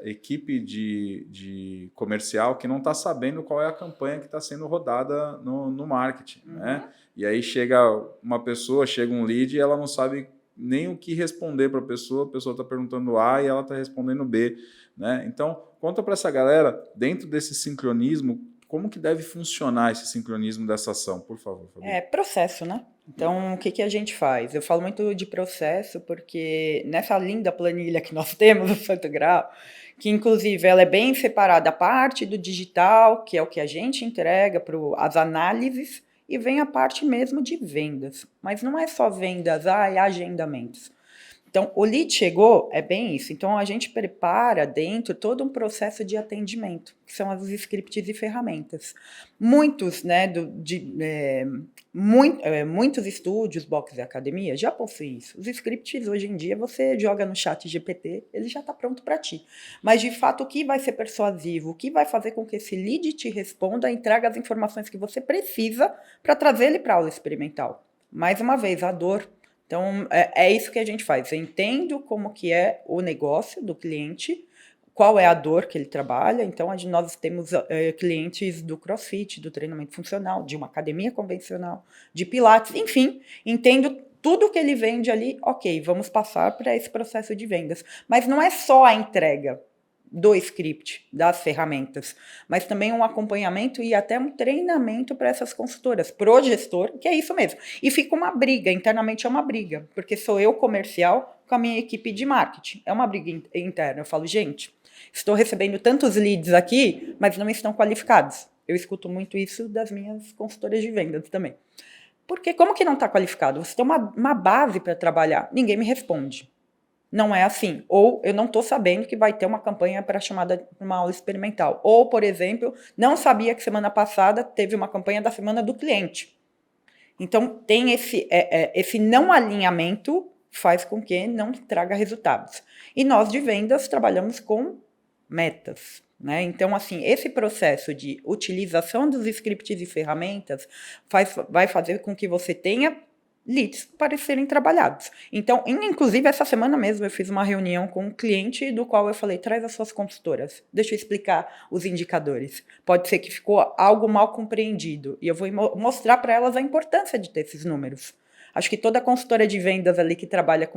B: equipe de comercial que não está sabendo qual é a campanha que está sendo rodada no marketing, né? E aí chega um lead e ela não sabe nem o que responder para a pessoa está perguntando A e ela está respondendo B, né? Então, conta para essa galera, dentro desse sincronismo, como que deve funcionar esse sincronismo dessa ação, por favor, Fabi.
C: É processo, né? Então, o que a gente faz? Eu falo muito de processo porque nessa linda planilha que nós temos no Santo Grau, que inclusive ela é bem separada a parte do digital, que é o que a gente entrega para as análises, e vem a parte mesmo de vendas. Mas não é só vendas, é agendamentos. Então, o lead chegou, é bem isso. Então, a gente prepara dentro todo um processo de atendimento, que são os scripts e ferramentas. Muitos, né, muitos estúdios, box e academia já possuem isso. Os scripts, hoje em dia, você joga no chat GPT, ele já está pronto para ti. Mas, de fato, o que vai ser persuasivo, o que vai fazer com que esse lead te responda, entrega as informações que você precisa para trazer ele para a aula experimental. Mais uma vez, a dor. Então, é isso que a gente faz. Eu entendo como que é o negócio do cliente, qual é a dor que ele trabalha. Então, nós temos clientes do CrossFit, do treinamento funcional, de uma academia convencional, de pilates, enfim, entendo tudo que ele vende ali, ok, vamos passar para esse processo de vendas. Mas não é só a entrega do script, das ferramentas, mas também um acompanhamento e até um treinamento para essas consultoras, pro gestor, que é isso mesmo. E fica uma briga, internamente é uma briga, porque sou eu comercial com a minha equipe de marketing. É uma briga interna. Eu falo, gente, estou recebendo tantos leads aqui, mas não estão qualificados. Eu escuto muito isso das minhas consultoras de vendas também. Porque como que não está qualificado? Você tem uma base para trabalhar. Ninguém me responde. Não é assim. Ou eu não estou sabendo que vai ter uma campanha para chamada uma aula experimental. Ou, por exemplo, não sabia que semana passada teve uma campanha da semana do cliente. Então, tem esse não alinhamento faz com que não traga resultados. E nós de vendas trabalhamos com metas, né? Então, assim, esse processo de utilização dos scripts e ferramentas vai fazer com que você tenha leads para serem trabalhados. Então, inclusive, essa semana mesmo eu fiz uma reunião com um cliente do qual eu falei, traz as suas consultoras, deixa eu explicar os indicadores. Pode ser que ficou algo mal compreendido e eu vou mostrar para elas a importância de ter esses números. Acho que toda consultora de vendas ali que trabalha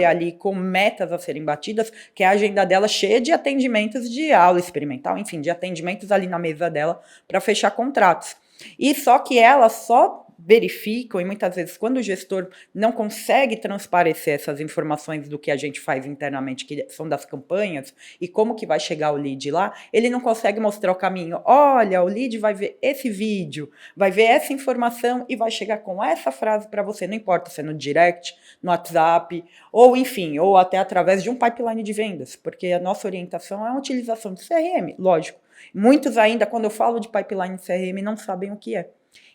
C: ali com metas a serem batidas, que a agenda dela cheia de atendimentos de aula experimental, enfim, de atendimentos ali na mesa dela para fechar contratos. E só que ela só verificam, e muitas vezes quando o gestor não consegue transparecer essas informações do que a gente faz internamente, que são das campanhas, e como que vai chegar o lead lá, ele não consegue mostrar o caminho. Olha, o lead vai ver esse vídeo, vai ver essa informação e vai chegar com essa frase para você, não importa se é no direct, no WhatsApp, ou enfim, ou até através de um pipeline de vendas, porque a nossa orientação é a utilização de CRM, lógico. Muitos ainda, quando eu falo de pipeline de CRM, não sabem o que é.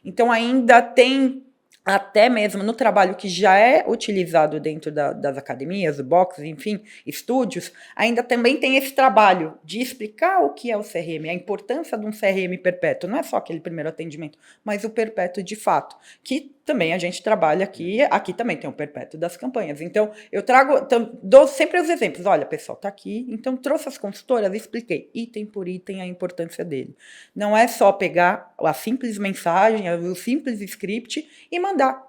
C: Então, ainda tem, até mesmo no trabalho que já é utilizado dentro das academias, boxes, enfim, estúdios, ainda também tem esse trabalho de explicar o que é o CRM, a importância de um CRM perpétuo. Não é só aquele primeiro atendimento, mas o perpétuo de fato, que também a gente trabalha aqui também tem o perpétuo das campanhas. Então, dou sempre os exemplos. Olha, pessoal, tá aqui, então trouxe as consultoras, expliquei item por item a importância dele. Não é só pegar a simples mensagem, o simples script e mandar.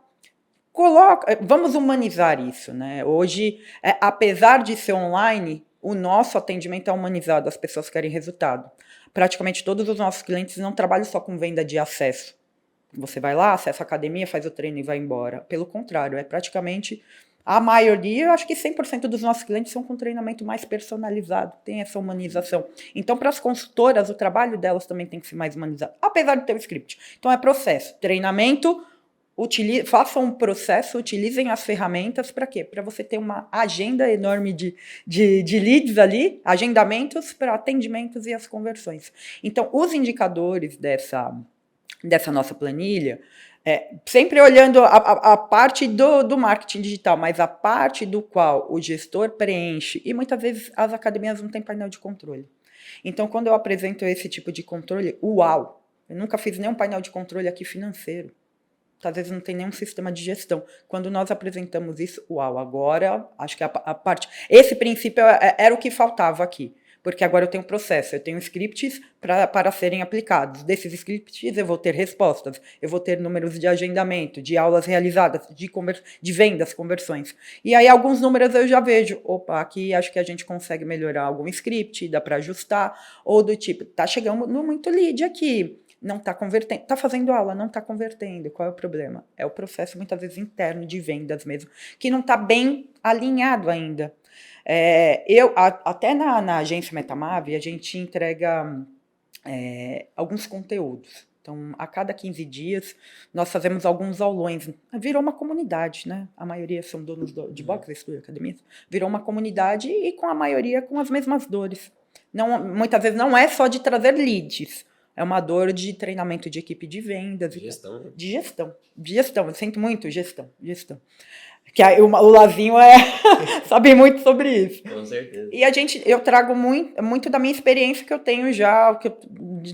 C: Vamos humanizar isso, né? Hoje, apesar de ser online, o nosso atendimento é humanizado, as pessoas querem resultado. Praticamente todos os nossos clientes não trabalham só com venda de acesso. Você vai lá, acessa a academia, faz o treino e vai embora. Pelo contrário, é praticamente A maioria, eu acho que 100% dos nossos clientes são com treinamento mais personalizado, tem essa humanização. Então, para as consultoras, o trabalho delas também tem que ser mais humanizado, apesar de ter o script. Então, é processo, treinamento, façam um processo, utilizem as ferramentas para quê? Para você ter uma agenda enorme de leads ali, agendamentos para atendimentos e as conversões. Então, os indicadores dessa nossa planilha, sempre olhando a parte do marketing digital, mas a parte do qual o gestor preenche, e muitas vezes as academias não têm painel de controle. Então, quando eu apresento esse tipo de controle, uau! Eu nunca fiz nenhum painel de controle aqui financeiro. Às vezes não tem nenhum sistema de gestão. Quando nós apresentamos isso, uau, agora acho que a parte... Esse princípio era o que faltava aqui. Porque agora eu tenho processo, eu tenho scripts para serem aplicados. Desses scripts eu vou ter respostas, eu vou ter números de agendamento, de aulas realizadas, de vendas, conversões. E aí alguns números eu já vejo, opa, aqui acho que a gente consegue melhorar algum script, dá para ajustar, ou do tipo, tá chegando muito lead aqui, não está convertendo, está fazendo aula, não está convertendo, qual é o problema? É o processo muitas vezes interno de vendas mesmo, que não está bem alinhado ainda. Até na agência Metamav, a gente entrega alguns conteúdos. Então, a cada 15 dias, nós fazemos alguns aulões. Virou uma comunidade, né? A maioria são donos de boxe, estúdio, academia. Virou uma comunidade e com a maioria com as mesmas dores. Muitas vezes não é só de trazer leads, é uma dor de treinamento de equipe de vendas. De gestão. Eu sinto muito gestão. Que o Lazinho sabe muito sobre isso.
A: Com certeza.
C: E eu trago muito da minha experiência que eu tenho já, que eu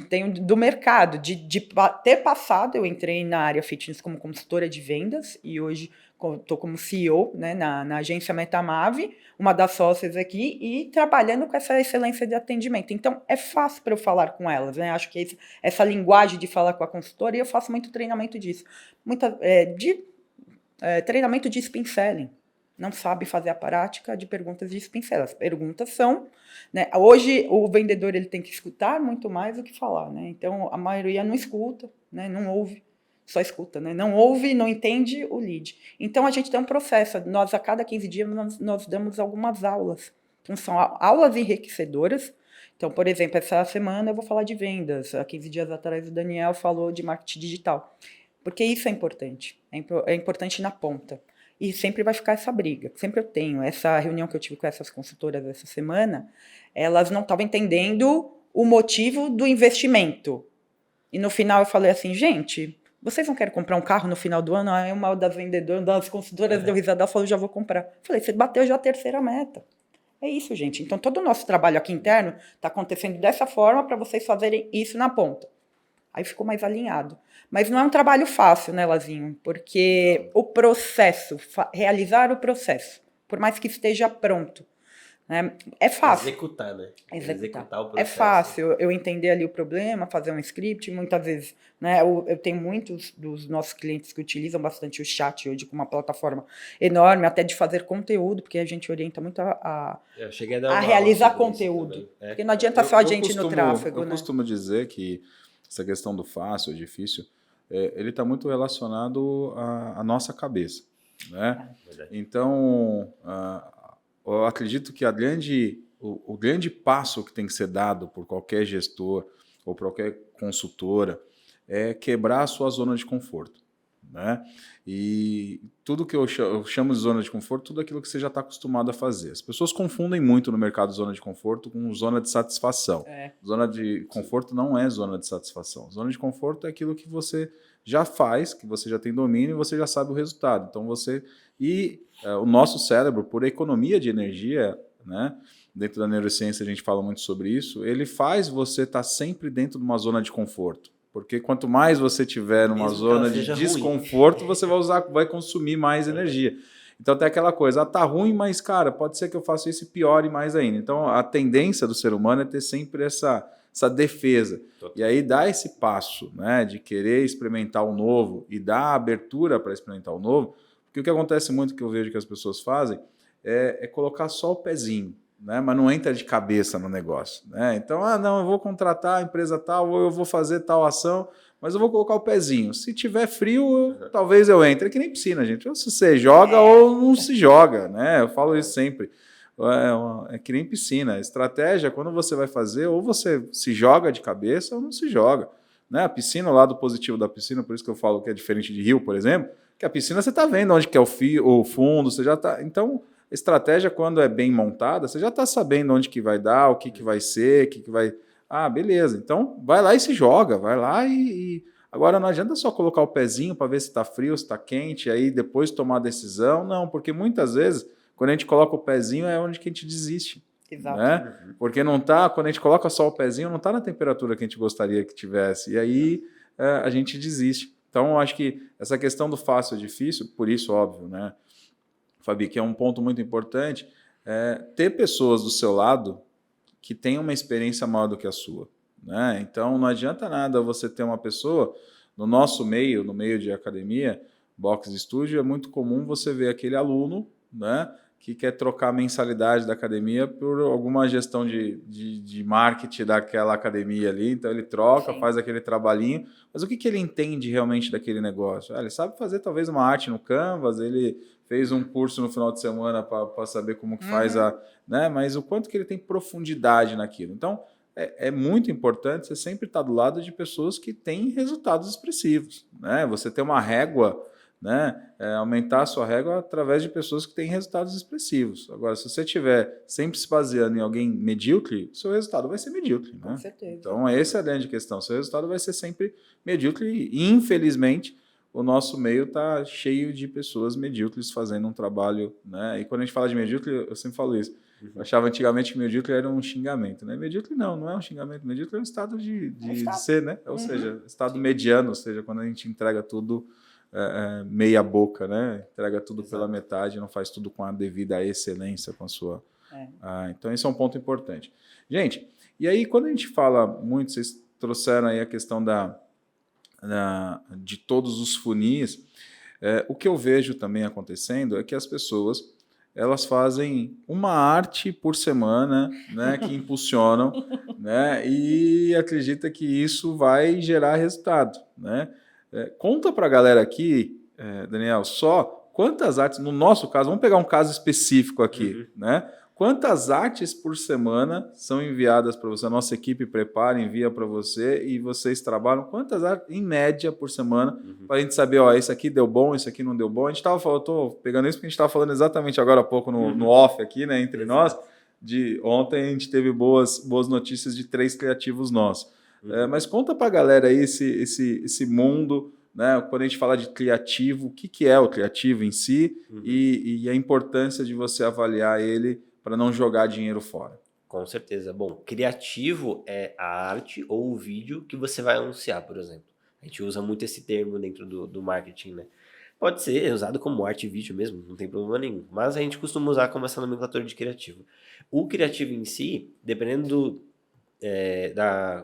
C: tenho do mercado, de ter passado, eu entrei na área fitness como consultora de vendas e hoje estou como CEO, né, na agência Metamav, uma das sócias aqui, e trabalhando com essa excelência de atendimento. Então, é fácil para eu falar com elas, né? Acho que essa linguagem de falar com a consultora, e eu faço muito treinamento disso. Treinamento de spin selling. Não sabe fazer a prática de perguntas de spin selling. As perguntas são... Né, hoje, o vendedor ele tem que escutar muito mais do que falar. Né? Então, a maioria não escuta, né, não ouve, só escuta. Né? Não ouve, não entende o lead. Então, a gente tem um processo. Nós, a cada 15 dias, nós damos algumas aulas. Então, são aulas enriquecedoras. Então, por exemplo, essa semana eu vou falar de vendas. Há 15 dias atrás, o Daniel falou de marketing digital. Porque isso é importante. É importante na ponta. E sempre vai ficar essa briga. Sempre eu tenho. Essa reunião que eu tive com essas consultoras essa semana, elas não estavam entendendo o motivo do investimento. E no final eu falei assim, gente, vocês não querem comprar um carro no final do ano? Aí uma das vendedoras, das consultoras deu risada, falou, já vou comprar. Eu falei, você bateu já a terceira meta. É isso, gente. Então, todo o nosso trabalho aqui interno está acontecendo dessa forma para vocês fazerem isso na ponta. Aí ficou mais alinhado. Mas não é um trabalho fácil, né, Lazinho? Porque o processo, realizar o processo, por mais que esteja pronto, né, é fácil.
A: Executar, né?
C: Executar
A: o processo.
C: É fácil eu entender ali o problema, fazer um script. Muitas vezes, né, eu tenho muitos dos nossos clientes que utilizam bastante o chat hoje como uma plataforma enorme, até de fazer conteúdo, porque a gente orienta muito a realizar conteúdo. Porque não adianta só a gente no tráfego.
B: Eu costumo dizer que essa questão do fácil, difícil, ele está muito relacionado à nossa cabeça. Né? Então, eu acredito que o grande passo que tem que ser dado por qualquer gestor ou por qualquer consultora é quebrar a sua zona de conforto. Né? E tudo que eu chamo de zona de conforto, tudo aquilo que você já está acostumado a fazer. As pessoas confundem muito no mercado zona de conforto com zona de satisfação. Zona de conforto não é zona de satisfação. Zona de conforto é aquilo que você já faz, que você já tem domínio e você já sabe o resultado. Então o nosso cérebro, por economia de energia, né? Dentro da neurociência a gente fala muito sobre isso, ele faz você estar sempre dentro de uma zona de conforto. Porque quanto mais você tiver numa zona de desconforto, você vai consumir mais energia. Então tem aquela coisa, tá ruim, mas cara, pode ser que eu faça isso e piore mais ainda. Então a tendência do ser humano é ter sempre essa defesa. E aí dá esse passo, né, de querer experimentar o novo e dar a abertura para experimentar o novo. Porque o que acontece muito, que eu vejo que as pessoas fazem, é colocar só o pezinho. Né, mas não entra de cabeça no negócio. Né? Então, não, eu vou contratar a empresa tal, ou eu vou fazer tal ação, mas eu vou colocar o pezinho. Se tiver frio, talvez eu entre. É que nem piscina, gente. Ou se você joga ou não se joga, né? Eu falo isso sempre. É que nem piscina. A estratégia, quando você vai fazer, ou você se joga de cabeça ou não se joga. Né? A piscina, o lado positivo da piscina, por isso que eu falo que é diferente de rio, por exemplo, que a piscina você está vendo onde que é o fundo, você já está... Então, a estratégia, quando é bem montada, você já está sabendo onde que vai dar, o que, que vai ser, o que, que vai... Ah, beleza. Então, vai lá e se joga. Vai lá e... Agora, não adianta só colocar o pezinho para ver se está frio, se está quente, aí depois tomar a decisão. Não, porque muitas vezes, quando a gente coloca o pezinho, é onde que a gente desiste.
C: Exato.
B: Né? Porque não tá, quando a gente coloca só o pezinho, não está na temperatura que a gente gostaria que tivesse. E aí a gente desiste. Então, eu acho que essa questão do fácil e difícil, por isso, óbvio, né, Fabi, que é um ponto muito importante, ter pessoas do seu lado que tenham uma experiência maior do que a sua. Né? Então, não adianta nada você ter uma pessoa, no nosso meio, no meio de academia, box studio, é muito comum você ver aquele aluno, né, que quer trocar a mensalidade da academia por alguma gestão de marketing daquela academia ali. Então, ele troca, faz aquele trabalhinho. Mas o que ele entende realmente daquele negócio? Ele sabe fazer talvez uma arte no Canvas, ele fez um curso no final de semana para saber como que faz a... Né? Mas o quanto que ele tem profundidade naquilo. Então, é muito importante você sempre estar do lado de pessoas que têm resultados expressivos. Né? Você ter uma régua... Né? Aumentar a sua régua através de pessoas que têm resultados expressivos. Agora, se você estiver sempre se baseando em alguém medíocre, seu resultado vai ser medíocre. Né?
C: Com certeza.
B: Então, essa é a grande questão. Seu resultado vai ser sempre medíocre e, infelizmente, o nosso meio está cheio de pessoas medíocres fazendo um trabalho. Né? E quando a gente fala de medíocre, eu sempre falo isso. Eu achava antigamente que medíocre era um xingamento. Né? Medíocre não é um xingamento. Medíocre é um estado de ser, né? Ou seja, estado mediano, ou seja, quando a gente entrega tudo meia boca, né? Entrega tudo pela metade, não faz tudo com a devida excelência, com a sua... então, esse é um ponto importante. Gente, e aí quando a gente fala muito, vocês trouxeram aí a questão de todos os funis, o que eu vejo também acontecendo é que as pessoas elas fazem uma arte por semana, né, que impulsionam, né, e acredita que isso vai gerar resultado, né? Conta para a galera aqui, Daniel, só quantas artes, no nosso caso, vamos pegar um caso específico aqui, né? Quantas artes por semana são enviadas para você? A nossa equipe prepara, envia para você e vocês trabalham. Quantas artes, em média, por semana, para a gente saber, ó, isso aqui deu bom, isso aqui não deu bom. A gente estava falando, estou pegando isso porque a gente estava falando exatamente agora há pouco no off aqui, né, entre nós. Ontem a gente teve boas notícias de 3 criativos nossos. Mas conta para a galera aí esse mundo, né? Quando a gente fala de criativo, o que é o criativo em si e a importância de você avaliar ele para não jogar dinheiro fora.
A: Com certeza. Bom, criativo é a arte ou o vídeo que você vai anunciar, por exemplo. A gente usa muito esse termo dentro do marketing, né? Pode ser usado como arte e vídeo mesmo, não tem problema nenhum. Mas a gente costuma usar como essa nomenclatura de criativo. O criativo em si, dependendo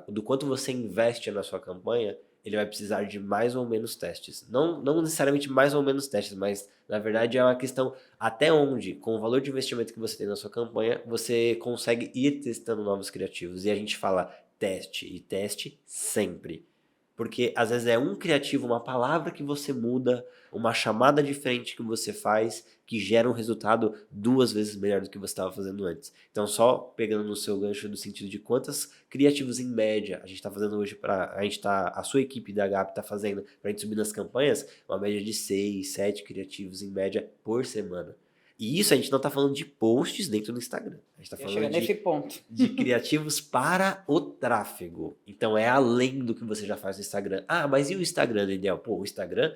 A: do quanto você investe na sua campanha, ele vai precisar de mais ou menos testes. Não necessariamente mais ou menos testes, mas na verdade é uma questão até onde, com o valor de investimento que você tem na sua campanha, você consegue ir testando novos criativos. E a gente fala teste e teste sempre. Porque às vezes é um criativo, uma palavra que você muda, uma chamada diferente que você faz, que gera um resultado 2 vezes melhor do que você estava fazendo antes. Então, só pegando no seu gancho no sentido de quantos criativos em média a gente está fazendo hoje a sua equipe da GAP está fazendo para a gente subir nas campanhas, uma média de 6, 7 criativos em média por semana. E isso a gente não está falando de posts dentro do Instagram. A gente está falando
C: nesse ponto.
A: de criativos para o tráfego. Então é além do que você já faz no Instagram. Ah, mas e o Instagram, Daniel? Pô, o Instagram,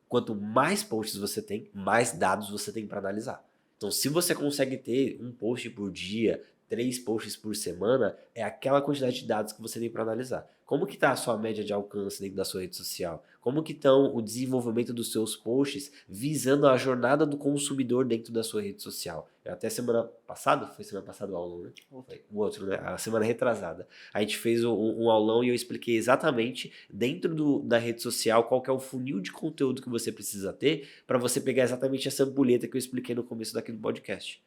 A: quanto mais posts você tem, mais dados você tem para analisar. Então se você consegue ter um post por dia, 3 posts por semana, é aquela quantidade de dados que você tem para analisar. Como que está a sua média de alcance dentro da sua rede social? Como que estão o desenvolvimento dos seus posts visando a jornada do consumidor dentro da sua rede social? Até semana passada, foi semana passada o aulão, né? Foi o outro, né? A semana retrasada. A gente fez um aulão e eu expliquei exatamente dentro da rede social qual que é o funil de conteúdo que você precisa ter para você pegar exatamente essa ampulheta que eu expliquei no começo daquele podcast.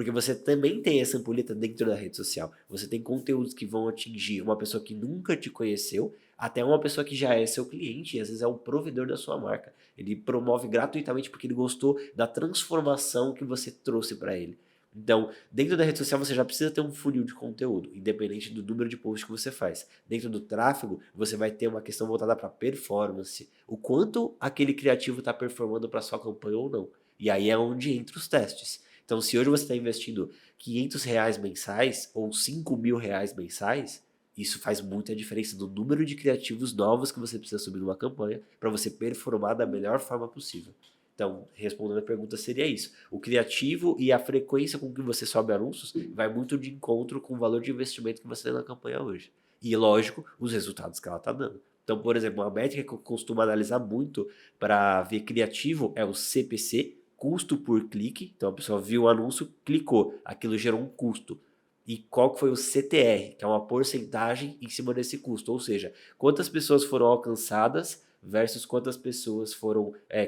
A: Porque você também tem essa ampulheta dentro da rede social. Você tem conteúdos que vão atingir uma pessoa que nunca te conheceu, até uma pessoa que já é seu cliente e às vezes é um provedor da sua marca. Ele promove gratuitamente porque ele gostou da transformação que você trouxe para ele. Então, dentro da rede social você já precisa ter um funil de conteúdo, independente do número de posts que você faz. Dentro do tráfego, você vai ter uma questão voltada para performance, o quanto aquele criativo está performando para sua campanha ou não. E aí é onde entra os testes. Então, se hoje você está investindo R$ 500 mensais ou R$ 5.000 mensais, isso faz muita diferença no número de criativos novos que você precisa subir numa campanha para você performar da melhor forma possível. Então, respondendo a pergunta, seria isso. O criativo e a frequência com que você sobe anúncios vai muito de encontro com o valor de investimento que você tem na campanha hoje. E, lógico, os resultados que ela está dando. Então, por exemplo, uma métrica que eu costumo analisar muito para ver criativo é o CPC, custo por clique. Então, a pessoa viu o anúncio, clicou, aquilo gerou um custo. E qual que foi o CTR, que é uma porcentagem em cima desse custo. Ou seja, quantas pessoas foram alcançadas versus quantas pessoas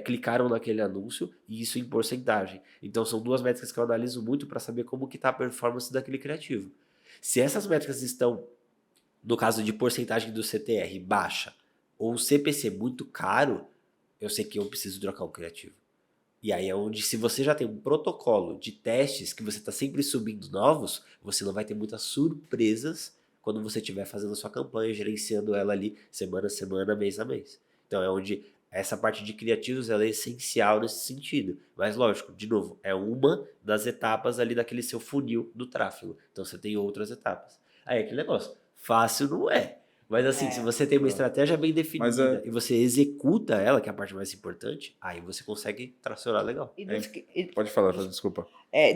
A: clicaram naquele anúncio, e isso em porcentagem. Então são duas métricas que eu analiso muito para saber como que está a performance daquele criativo. Se essas métricas estão, no caso de porcentagem do CTR, baixa, ou o CPC muito caro, eu sei que eu preciso trocar o criativo. E aí é onde, se você já tem um protocolo de testes que você está sempre subindo novos, você não vai ter muitas surpresas quando você estiver fazendo a sua campanha, gerenciando ela ali semana a semana, mês a mês. Então é onde essa parte de criativos ela é essencial nesse sentido. Mas lógico, de novo, é uma das etapas ali daquele seu funil do tráfego. Então você tem outras etapas. Aí aquele negócio, fácil não é. Mas assim, se você tem uma estratégia bem definida e você executa ela, que é a parte mais importante, aí você consegue tracionar legal.
B: Pode falar, desculpa.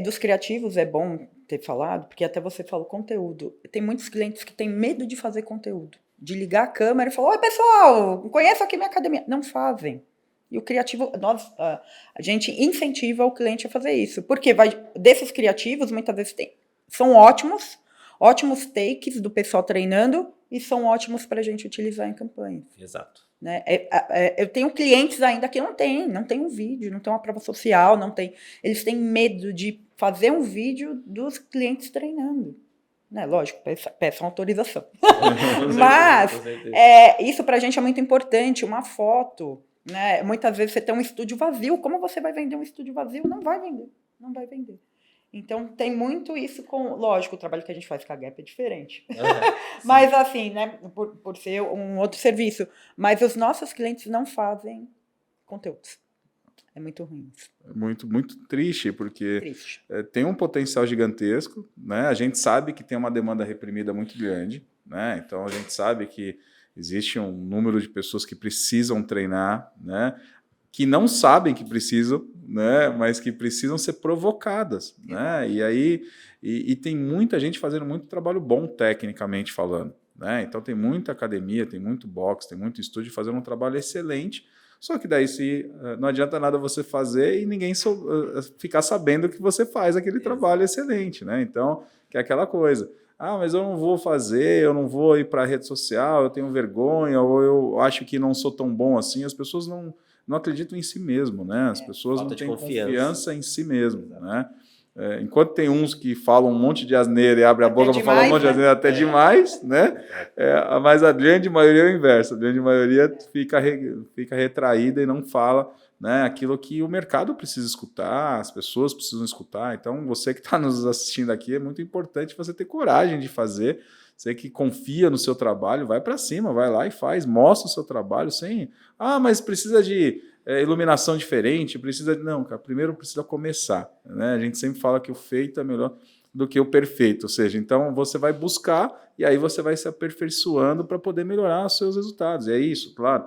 C: Dos criativos é bom ter falado, porque até você falou conteúdo. Tem muitos clientes que têm medo de fazer conteúdo. De ligar a câmera e falar, oi pessoal, conheço aqui minha academia. Não fazem. E o criativo, a gente incentiva o cliente a fazer isso. Porque desses criativos, muitas vezes são ótimos takes do pessoal treinando e são ótimos para a gente utilizar em campanhas.
A: Exato.
C: Né? Eu tenho clientes ainda que não tem um vídeo, não tem uma prova social, eles têm medo de fazer um vídeo dos clientes treinando. Né? Lógico, peçam autorização. Mas isso pra gente é muito importante, uma foto. Né? Muitas vezes você tem um estúdio vazio. Como você vai vender um estúdio vazio? Não vai vender. Então tem muito isso lógico, o trabalho que a gente faz com a Gap é diferente. Mas assim, né, por ser um outro serviço. Mas os nossos clientes não fazem conteúdos. É muito ruim isso.
B: Muito, muito triste, porque tem um potencial gigantesco, né? A gente sabe que tem uma demanda reprimida muito grande, né? Então a gente sabe que existe um número de pessoas que precisam treinar, né? Que não sabem que precisam, né? Mas que precisam ser provocadas, né? E aí tem muita gente fazendo muito trabalho bom tecnicamente falando, né? Então tem muita academia, tem muito box, tem muito estúdio fazendo um trabalho excelente. Só que daí não adianta nada você fazer e ninguém ficar sabendo que você faz aquele trabalho excelente, né? Então, que é aquela coisa. Ah, mas eu não vou fazer, eu não vou ir para a rede social, eu tenho vergonha, ou eu acho que não sou tão bom assim. As pessoas não acreditam em si mesmo, né? As pessoas não têm confiança em si mesmo, né? Enquanto tem uns que falam um monte de asneira e abrem a boca para falar um monte de asneira até demais, né? Mas a grande maioria é o inverso. A grande maioria fica retraída e não fala, né, aquilo que o mercado precisa escutar, as pessoas precisam escutar. Então, você que está nos assistindo aqui, é muito importante você ter coragem de fazer. Você que confia no seu trabalho, vai para cima, vai lá e faz, mostra o seu trabalho sem... Ah, mas precisa de iluminação diferente, Não, cara, primeiro precisa começar, né? A gente sempre fala que o feito é melhor do que o perfeito, ou seja, então você vai buscar e aí você vai se aperfeiçoando para poder melhorar os seus resultados. E é isso, claro.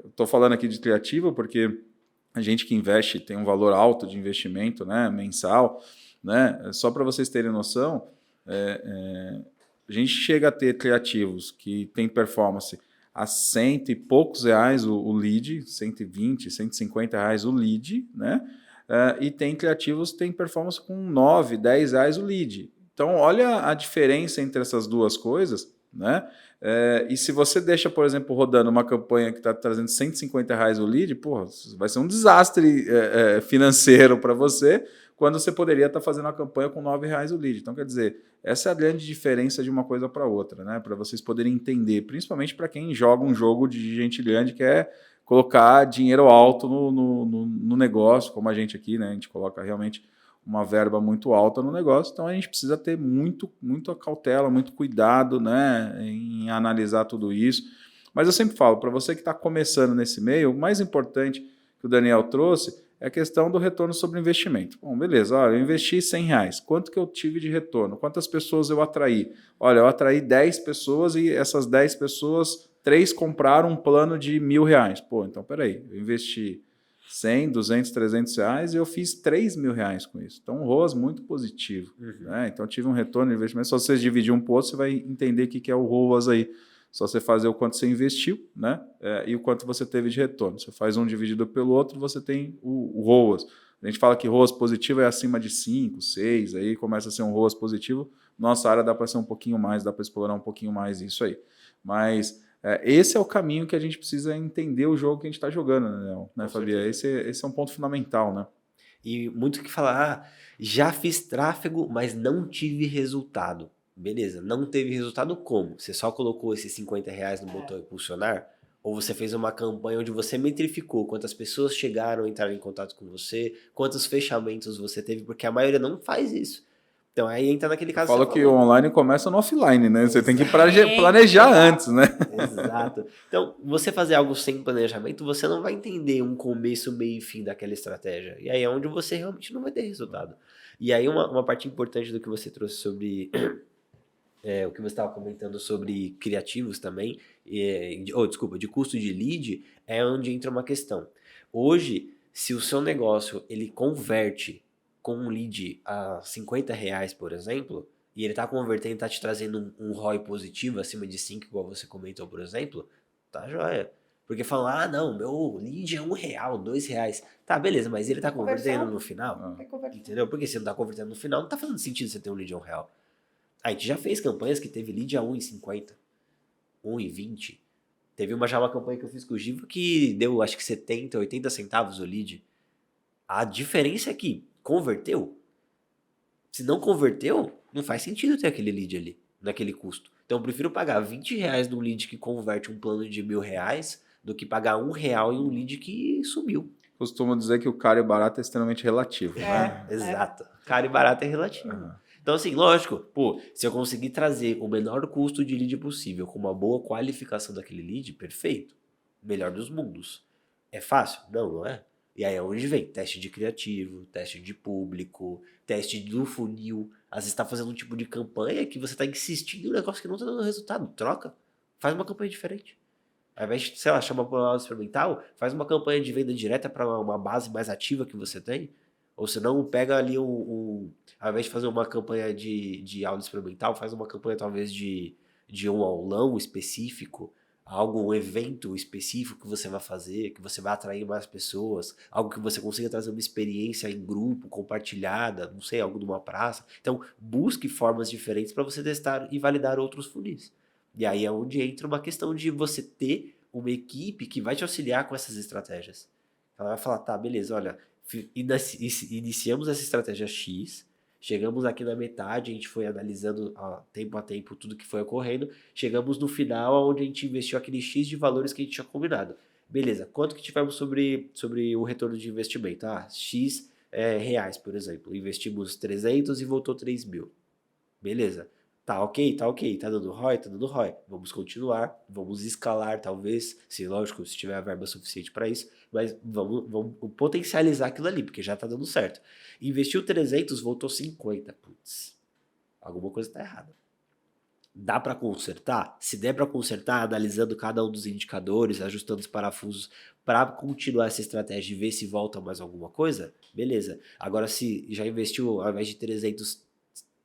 B: Estou falando aqui de criativo porque a gente que investe tem um valor alto de investimento, né, mensal, né? Só para vocês terem noção, a gente chega a ter criativos que têm performance a 100 e poucos reais o lead, 120, 150 reais o lead, né? E tem criativos que têm performance com 9, 10 reais o lead. Então, olha a diferença entre essas duas coisas, né? E se você deixa, por exemplo, rodando uma campanha que está trazendo R$ 150 o lead, porra, vai ser um desastre financeiro para você, quando você poderia estar fazendo uma campanha com R$ 9 o lead. Então, quer dizer, essa é a grande diferença de uma coisa para outra, né? Para vocês poderem entender, principalmente para quem joga um jogo de gente grande que é colocar dinheiro alto no negócio, como a gente aqui, né? A gente coloca realmente uma verba muito alta no negócio, então a gente precisa ter muita cautela, muito cuidado, né, em analisar tudo isso. Mas eu sempre falo, para você que está começando nesse meio, o mais importante que o Daniel trouxe é a questão do retorno sobre investimento. Bom, beleza, olha, eu investi R$ 100, quanto que eu tive de retorno? Quantas pessoas eu atraí? Olha, eu atraí 10 pessoas e essas 10 pessoas, 3 compraram um plano de R$ 1.000. Pô, então peraí, eu investi 100, 200, R$ 300 e eu fiz R$ 3.000 com isso. Então, um ROAS muito positivo. Né? Então, eu tive um retorno de investimento. Só você dividir um para o outro, você vai entender o que é o ROAS aí. Só você fazer o quanto você investiu, né? E o quanto você teve de retorno. Você faz um dividido pelo outro, você tem o ROAS. A gente fala que ROAS positivo é acima de 5, 6, aí começa a ser um ROAS positivo. Nossa área dá para ser um pouquinho mais, dá para explorar um pouquinho mais isso aí. Mas esse é o caminho que a gente precisa entender o jogo que a gente está jogando, né, Fabia? Esse é um ponto fundamental, né?
A: E muito que falar, já fiz tráfego, mas não tive resultado. Beleza, não teve resultado como? Você só colocou esses R$ 50 no botão impulsionar? Ou você fez uma campanha onde você metrificou quantas pessoas chegaram a entrar em contato com você, quantos fechamentos você teve, porque a maioria não faz isso. Então aí entra naquele
B: Eu
A: caso que
B: falo
A: você
B: que o
A: falou.
B: online começa no offline, né? Você tem que
C: Sim,
B: planejar
C: exato.
B: antes, né?
A: Exato. Então, você fazer algo sem planejamento, você não vai entender um começo, meio e fim daquela estratégia. E aí é onde você realmente não vai ter resultado. E aí uma parte importante do que você trouxe sobre o que você estava comentando sobre criativos também, desculpa, de custo de lead, é onde entra uma questão. Hoje, se o seu negócio ele converte com um lead a R$ 50, por exemplo, e ele está convertendo, está te trazendo um ROI positivo acima de 5, igual você comentou, por exemplo, tá joia. Porque falam, ah, não, meu lead é R$ 1, R$ 2. Tá, beleza, mas ele tá convertendo
C: Conversão,
A: no final?
C: tem conversão.
A: Entendeu? Porque se não tá convertendo no final, não tá fazendo sentido você ter um lead a R$ 1. A gente já fez campanhas que teve lead a 1,50, 1,20. Teve uma campanha que eu fiz com o Givo que deu acho que 70, 80 centavos o lead. A diferença é que converteu. Se não converteu, não faz sentido ter aquele lead ali, naquele custo. Então eu prefiro pagar R$ 20 num lead que converte um plano de R$ 1.000 do que pagar R$ 1 em um lead que sumiu.
B: Costumo dizer que o caro e barato é extremamente relativo, né?
A: Exato. Caro e barato é relativo. Então, assim, lógico, pô, se eu conseguir trazer o menor custo de lead possível com uma boa qualificação daquele lead, perfeito. Melhor dos mundos. É fácil? Não, não é. E aí é onde vem teste de criativo, teste de público, teste do funil. Às vezes está fazendo um tipo de campanha que você está insistindo em um negócio que não está dando resultado. Troca. Faz uma campanha diferente. Ao invés de, sei lá, chamar para uma aula experimental, faz uma campanha de venda direta para uma base mais ativa que você tem. Ou senão, pega ali ao invés de fazer uma campanha de aula experimental, faz uma campanha talvez de um aulão específico, um evento específico que você vai fazer, que você vai atrair mais pessoas, algo que você consiga trazer uma experiência em grupo, compartilhada, não sei, algo de uma praça. Então, busque formas diferentes para você testar e validar outros funis. E aí é onde entra uma questão de você ter uma equipe que vai te auxiliar com essas estratégias. Ela vai falar, tá, beleza, olha, iniciamos essa estratégia X, chegamos aqui na metade, a gente foi analisando tempo a tempo tudo que foi ocorrendo, chegamos no final onde a gente investiu aquele X de valores que a gente tinha combinado. Beleza, quanto que tivemos sobre o retorno de investimento? X reais, por exemplo. Investimos 300 e voltou 3.000. Beleza. Tá ok, tá dando ROI, tá dando ROI. Vamos continuar, vamos escalar talvez, se lógico, se tiver a verba suficiente para isso, mas vamos potencializar aquilo ali, porque já tá dando certo. Investiu 300, voltou 50. Putz, alguma coisa tá errada. Dá para consertar? Se der para consertar, analisando cada um dos indicadores, ajustando os parafusos para continuar essa estratégia e ver se volta mais alguma coisa, beleza. Agora, se já investiu, ao invés de 300,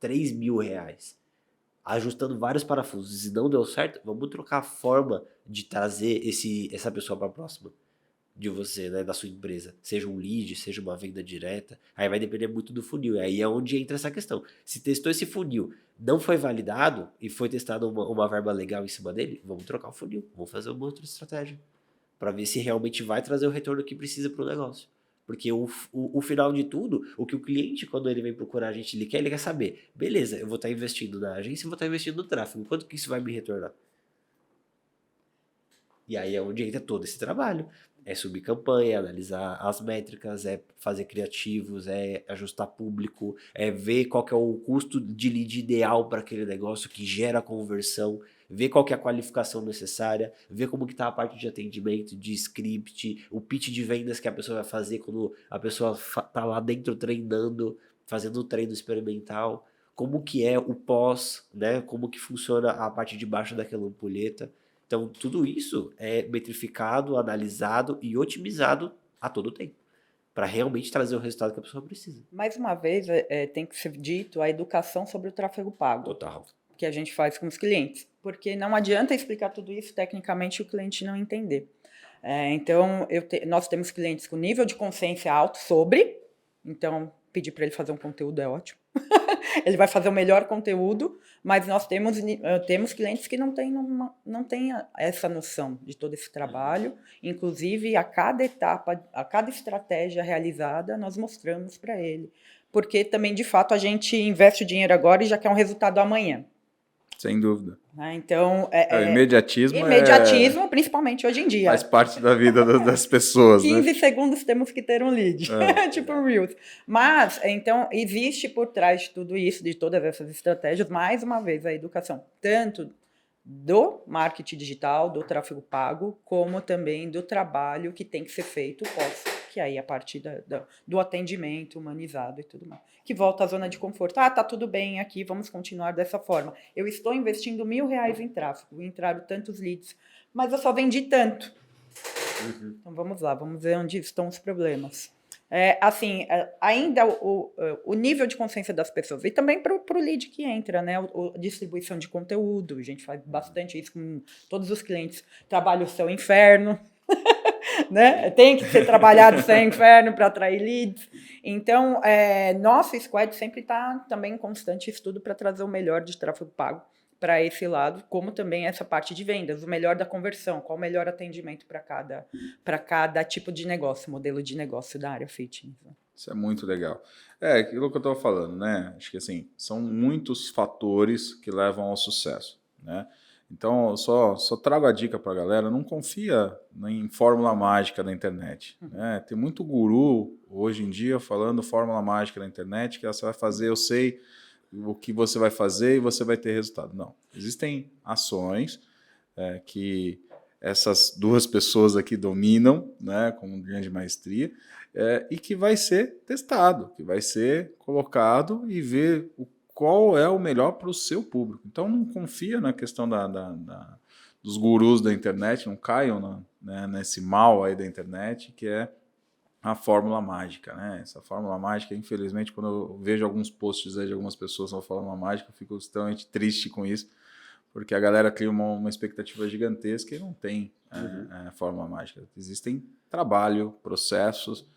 A: R$ 3.000, ajustando vários parafusos e não deu certo, vamos trocar a forma de trazer essa pessoa para a próxima. de você, né, da sua empresa, seja um lead, seja uma venda direta, aí vai depender muito do funil, aí é onde entra essa questão. Se testou esse funil, não foi validado e foi testada uma verba legal em cima dele, vamos trocar o funil, vamos fazer uma outra estratégia, para ver se realmente vai trazer o retorno que precisa para o negócio. Porque o final de tudo, o que o cliente, quando ele vem procurar a gente, ele quer saber, beleza, eu vou estar investindo na agência e vou estar investindo no tráfego, quanto que isso vai me retornar? E aí é onde entra todo esse trabalho. É subir campanha, é analisar as métricas, é fazer criativos, é ajustar público, é ver qual que é o custo de lead ideal para aquele negócio que gera conversão, ver qual que é a qualificação necessária, ver como que está a parte de atendimento, de script, o pitch de vendas que a pessoa vai fazer quando a pessoa tá lá dentro treinando, fazendo o treino experimental, como que é o pós, né? Como que funciona a parte de baixo daquela ampulheta. Então, tudo isso é metrificado, analisado e otimizado a todo tempo, para realmente trazer o resultado que a pessoa precisa.
C: Mais uma vez, tem que ser dito a educação sobre o tráfego pago.
A: Total.
C: Que a gente faz com os clientes, porque não adianta explicar tudo isso tecnicamente e o cliente não entender. Então, nós temos clientes com nível de consciência alto sobre, então pedir para ele fazer um conteúdo é ótimo. Ele vai fazer o melhor conteúdo, mas nós temos clientes que não têm essa noção de todo esse trabalho. Inclusive, a cada etapa, a cada estratégia realizada, nós mostramos para ele. Porque também, de fato, a gente investe o dinheiro agora e já quer um resultado amanhã.
B: Sem dúvida.
C: Então,
B: o imediatismo
C: principalmente hoje em dia.
B: Faz parte da vida das pessoas,
C: 15 segundos temos que ter um lead, tipo Reels. Mas, então, existe por trás de tudo isso, de todas essas estratégias, mais uma vez, a educação, tanto do marketing digital, do tráfego pago, como também do trabalho que tem que ser feito pós, que aí é a partir do atendimento humanizado e tudo mais. Que volta à zona de conforto. Tá tudo bem aqui, vamos continuar dessa forma. Eu estou investindo R$1.000 em tráfego, entraram tantos leads, mas eu só vendi tanto. Então vamos lá, vamos ver onde estão os problemas. Ainda o nível de consciência das pessoas, e também para o lead que entra, né? A distribuição de conteúdo, a gente faz bastante isso com todos os clientes. Trabalho o seu inferno, né? Tem que ser trabalhado o seu inferno para atrair leads. Então, nosso squad sempre está também em constante estudo para trazer o melhor de tráfego pago para esse lado, como também essa parte de vendas, o melhor da conversão, qual o melhor atendimento para cada tipo de negócio, modelo de negócio da área fitness.
B: Isso é muito legal. Aquilo que eu estava falando, né? Acho que assim, são muitos fatores que levam ao sucesso, né? Então, eu só trago a dica para a galera, não confia em fórmula mágica da internet. Né? Tem muito guru hoje em dia falando fórmula mágica da internet, que você vai fazer, eu sei o que você vai fazer e você vai ter resultado. Não. Existem ações que essas duas pessoas aqui dominam, né, com grande maestria, e que vai ser testado, que vai ser colocado e ver qual é o melhor para o seu público. Então, não confia na questão dos gurus da internet, não caiam nesse mal aí da internet, que é a fórmula mágica, né? Essa fórmula mágica, infelizmente, quando eu vejo alguns posts aí de algumas pessoas com a fórmula mágica, eu fico extremamente triste com isso, porque a galera cria uma expectativa gigantesca e não tem fórmula mágica. Existem trabalho, processos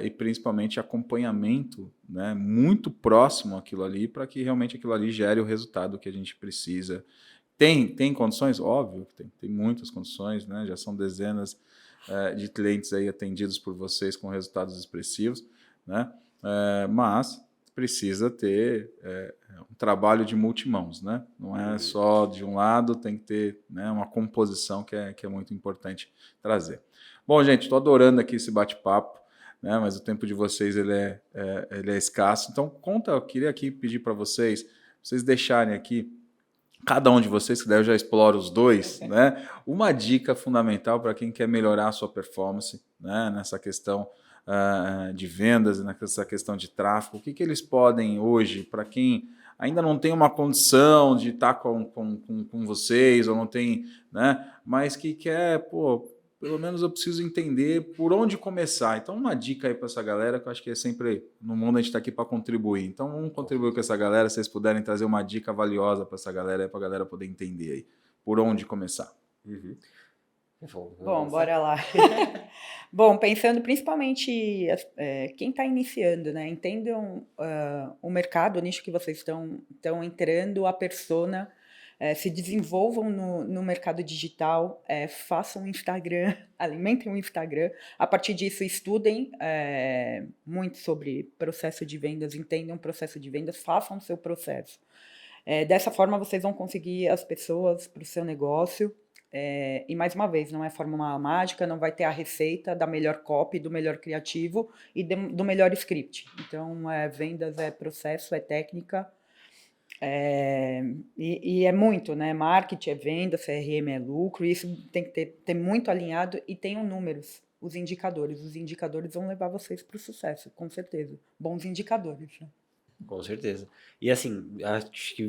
B: e principalmente acompanhamento, né, muito próximo àquilo ali, para que realmente aquilo ali gere o resultado que a gente precisa. Tem condições? Óbvio que tem muitas condições, né? Já são dezenas de clientes aí atendidos por vocês com resultados expressivos, né? Mas precisa ter um trabalho de multimãos, né? Não é só de um lado, tem que ter, né, uma composição que é muito importante trazer. Bom, gente, estou adorando aqui esse bate-papo, né? Mas o tempo de vocês ele é escasso. Então, eu queria aqui pedir para vocês deixarem aqui, cada um de vocês, que daí eu já exploro os dois, né? Uma dica fundamental para quem quer melhorar a sua performance, né, nessa questão de vendas, nessa questão de tráfego. O que eles podem hoje, para quem ainda não tem uma condição de estar com vocês, ou não tem, né, mas que quer, pelo menos eu preciso entender por onde começar. Então, uma dica aí para essa galera, que eu acho que é sempre, no mundo a gente está aqui para contribuir. Então, vamos contribuir com essa galera, se vocês puderem trazer uma dica valiosa para essa galera, para a galera poder entender aí por onde começar.
C: Bom, bora lá. Bom, pensando principalmente quem está iniciando, né? Entendam o mercado, o nicho que vocês estão entrando, a persona, se desenvolvam no mercado digital, façam um Instagram, alimentem o Instagram. A partir disso, estudem muito sobre processo de vendas, entendam o processo de vendas, façam o seu processo. Dessa forma, vocês vão conseguir as pessoas para o seu negócio. E mais uma vez, não é fórmula mágica, não vai ter a receita da melhor copy, do melhor criativo e do melhor script. Então, vendas é processo, é técnica, e é muito, né? Marketing é venda, CRM é lucro, e isso tem que ter muito alinhado e tenham números, os indicadores. Os indicadores vão levar vocês para o sucesso, com certeza. Bons indicadores, né?
A: Com certeza. E assim, acho que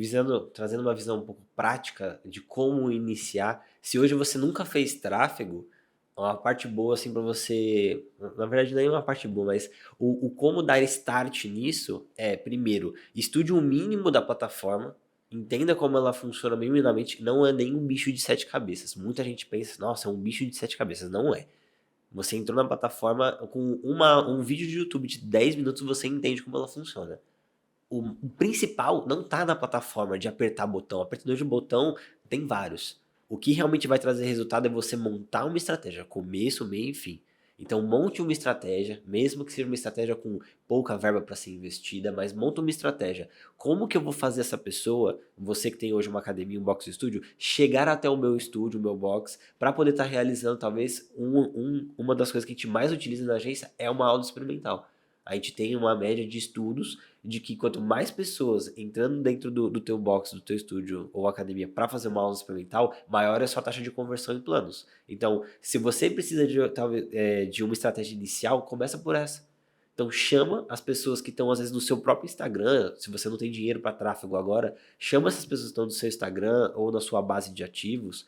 A: trazendo uma visão um pouco prática de como iniciar, se hoje você nunca fez tráfego, uma parte boa assim para você, na verdade não é uma parte boa, mas o como dar start nisso é, primeiro, estude o mínimo da plataforma, entenda como ela funciona minimamente, não é nem um bicho de 7 cabeças. Muita gente pensa, nossa, é um bicho de 7 cabeças. Não é. Você entrou na plataforma com um vídeo de YouTube de 10 minutos, você entende como ela funciona. O principal não tá na plataforma de apertar botão. Apertador de botão tem vários. O que realmente vai trazer resultado é você montar uma estratégia, começo, meio e fim. Então monte uma estratégia, mesmo que seja uma estratégia com pouca verba para ser investida, mas monta uma estratégia. Como que eu vou fazer essa pessoa, você que tem hoje uma academia, um box studio, chegar até o meu estúdio, o meu box, para poder estar realizando talvez uma das coisas que a gente mais utiliza na agência é uma aula experimental. A gente tem uma média de estudos de que quanto mais pessoas entrando dentro do teu box, do teu estúdio ou academia para fazer uma aula experimental, maior é a sua taxa de conversão em planos. Então, se você precisa de uma estratégia inicial, começa por essa. Então, chama as pessoas que estão, às vezes, no seu próprio Instagram. Se você não tem dinheiro para tráfego agora, chama essas pessoas que estão no seu Instagram ou na sua base de ativos,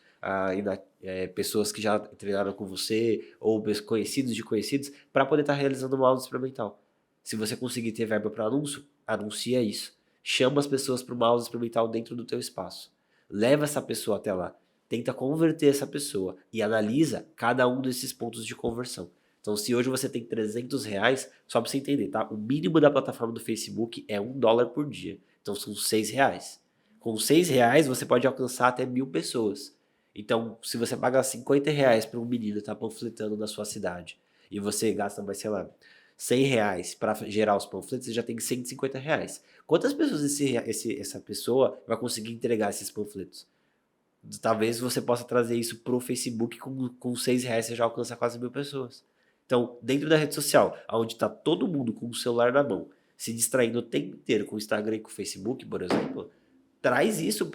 A: pessoas que já treinaram com você ou conhecidos de conhecidos, para poder estar realizando uma aula experimental. Se você conseguir ter verba para anúncio, anuncia isso. Chama as pessoas para uma aula experimental dentro do teu espaço. Leva essa pessoa até lá. Tenta converter essa pessoa e analisa cada um desses pontos de conversão. Então, se hoje você tem R$300, só para você entender, tá? O mínimo da plataforma do Facebook é $1 por dia. Então, são R$6. Com R$6, você pode alcançar até 1.000 pessoas. Então, se você paga R$50 para um menino estar panfletando na sua cidade e você gasta, mais, sei lá, R$100 para gerar os panfletos, você já tem R$150. Quantas pessoas essa pessoa vai conseguir entregar esses panfletos? Talvez você possa trazer isso pro Facebook com R$6, você já alcança quase 1.000 pessoas. Então, dentro da rede social, onde está todo mundo com o celular na mão, se distraindo o tempo inteiro com o Instagram e com o Facebook, por exemplo, traz isso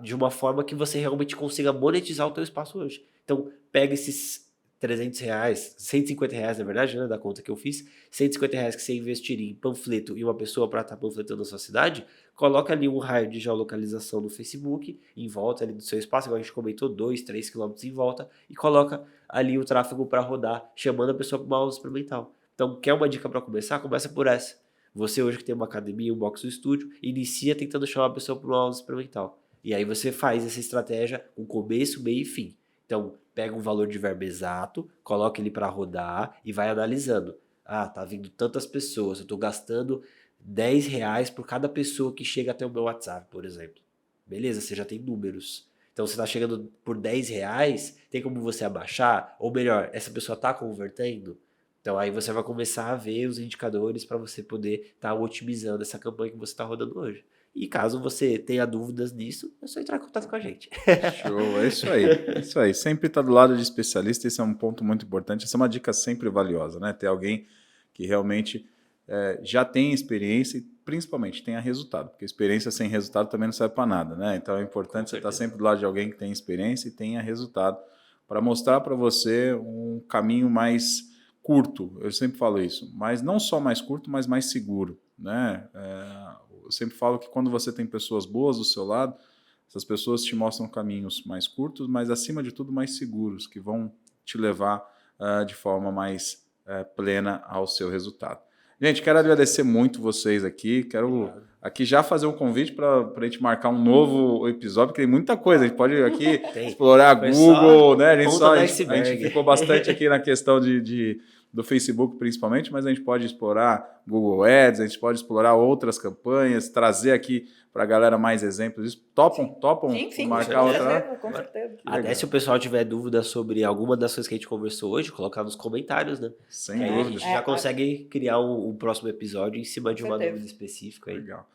A: de uma forma que você realmente consiga monetizar o teu espaço hoje. Então, pega esses R$300, R$150 na verdade, né, da conta que eu fiz, R$150 que você investiria em panfleto e uma pessoa para estar panfletando na sua cidade, coloca ali um raio de geolocalização no Facebook, em volta ali do seu espaço, igual a gente comentou, 2, 3 quilômetros em volta, e coloca ali o tráfego para rodar, chamando a pessoa para uma aula experimental. Então, quer uma dica para começar? Começa por essa. Você hoje que tem uma academia, um box do estúdio, inicia tentando chamar a pessoa para uma aula experimental. E aí você faz essa estratégia com começo, meio e fim. Então, pega um valor de verba exato, coloca ele para rodar e vai analisando. Ah, tá vindo tantas pessoas, eu estou gastando R$10 por cada pessoa que chega até o meu WhatsApp, por exemplo. Beleza, você já tem números. Então, você está chegando por R$10, tem como você abaixar? Ou melhor, essa pessoa está convertendo? Então, aí você vai começar a ver os indicadores para você poder estar otimizando essa campanha que você está rodando hoje. E caso você tenha dúvidas nisso, é só entrar em contato com a gente.
B: Show, é isso aí. É isso aí. Sempre estar do lado de especialista, esse é um ponto muito importante. Essa é uma dica sempre valiosa, né? Ter alguém que realmente já tem experiência e principalmente tenha resultado, porque experiência sem resultado também não serve para nada, né? Então é importante você estar sempre do lado de alguém que tem experiência e tenha resultado para mostrar para você um caminho mais curto. Eu sempre falo isso, mas não só mais curto, mas mais seguro, né? Eu sempre falo que quando você tem pessoas boas do seu lado, essas pessoas te mostram caminhos mais curtos, mas acima de tudo mais seguros, que vão te levar de forma mais plena ao seu resultado. Gente, quero agradecer muito vocês aqui. Quero aqui já fazer um convite para a gente marcar um novo episódio, porque tem muita coisa. A gente pode aqui explorar
A: Foi
B: Google,
A: só
B: né? A
A: ponta do
B: gente
A: iceberg.
B: ficou bastante aqui na questão do Facebook, principalmente, mas a gente pode explorar Google Ads, a gente pode explorar outras campanhas, trazer aqui para a galera mais exemplos. Topam
C: Sim,
B: marcar
C: com
B: outra?
C: certeza, com certeza.
A: Até se o pessoal tiver dúvida sobre alguma das coisas que a gente conversou hoje, colocar nos comentários, né?
B: Sem
A: Que aí a
B: dúvida.
A: gente já consegue criar um próximo episódio em cima de uma dúvida específica aí.
B: Legal.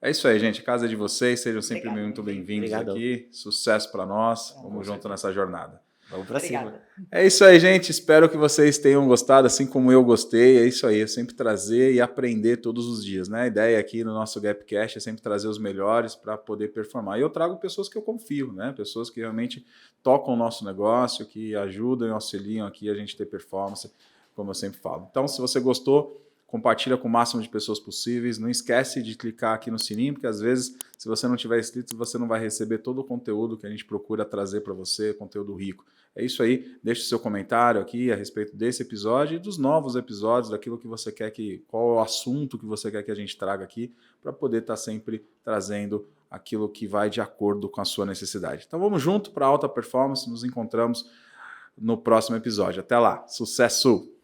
B: É isso aí, gente. A casa é de vocês. Sejam sempre
C: Obrigada.
B: muito bem-vindos
A: Obrigadão.
B: aqui. Sucesso para nós. Vamos junto nessa jornada.
A: Vamos pra cima.
C: Obrigada.
B: É isso aí, gente. Espero que vocês tenham gostado, assim como eu gostei. É isso aí. É sempre trazer e aprender todos os dias, né? A ideia aqui no nosso Gapcast é sempre trazer os melhores para poder performar. E eu trago pessoas que eu confio, né? Pessoas que realmente tocam o nosso negócio, que ajudam e auxiliam aqui a gente ter performance, como eu sempre falo. Então, se você gostou, compartilha com o máximo de pessoas possíveis. Não esquece de clicar aqui no sininho, porque às vezes, se você não tiver inscrito, você não vai receber todo o conteúdo que a gente procura trazer para você, conteúdo rico. É isso aí. Deixe seu comentário aqui a respeito desse episódio e dos novos episódios, daquilo que você quer qual é o assunto que você quer que a gente traga aqui, para poder estar sempre trazendo aquilo que vai de acordo com a sua necessidade. Então vamos junto para alta performance. Nos encontramos no próximo episódio. Até lá. Sucesso!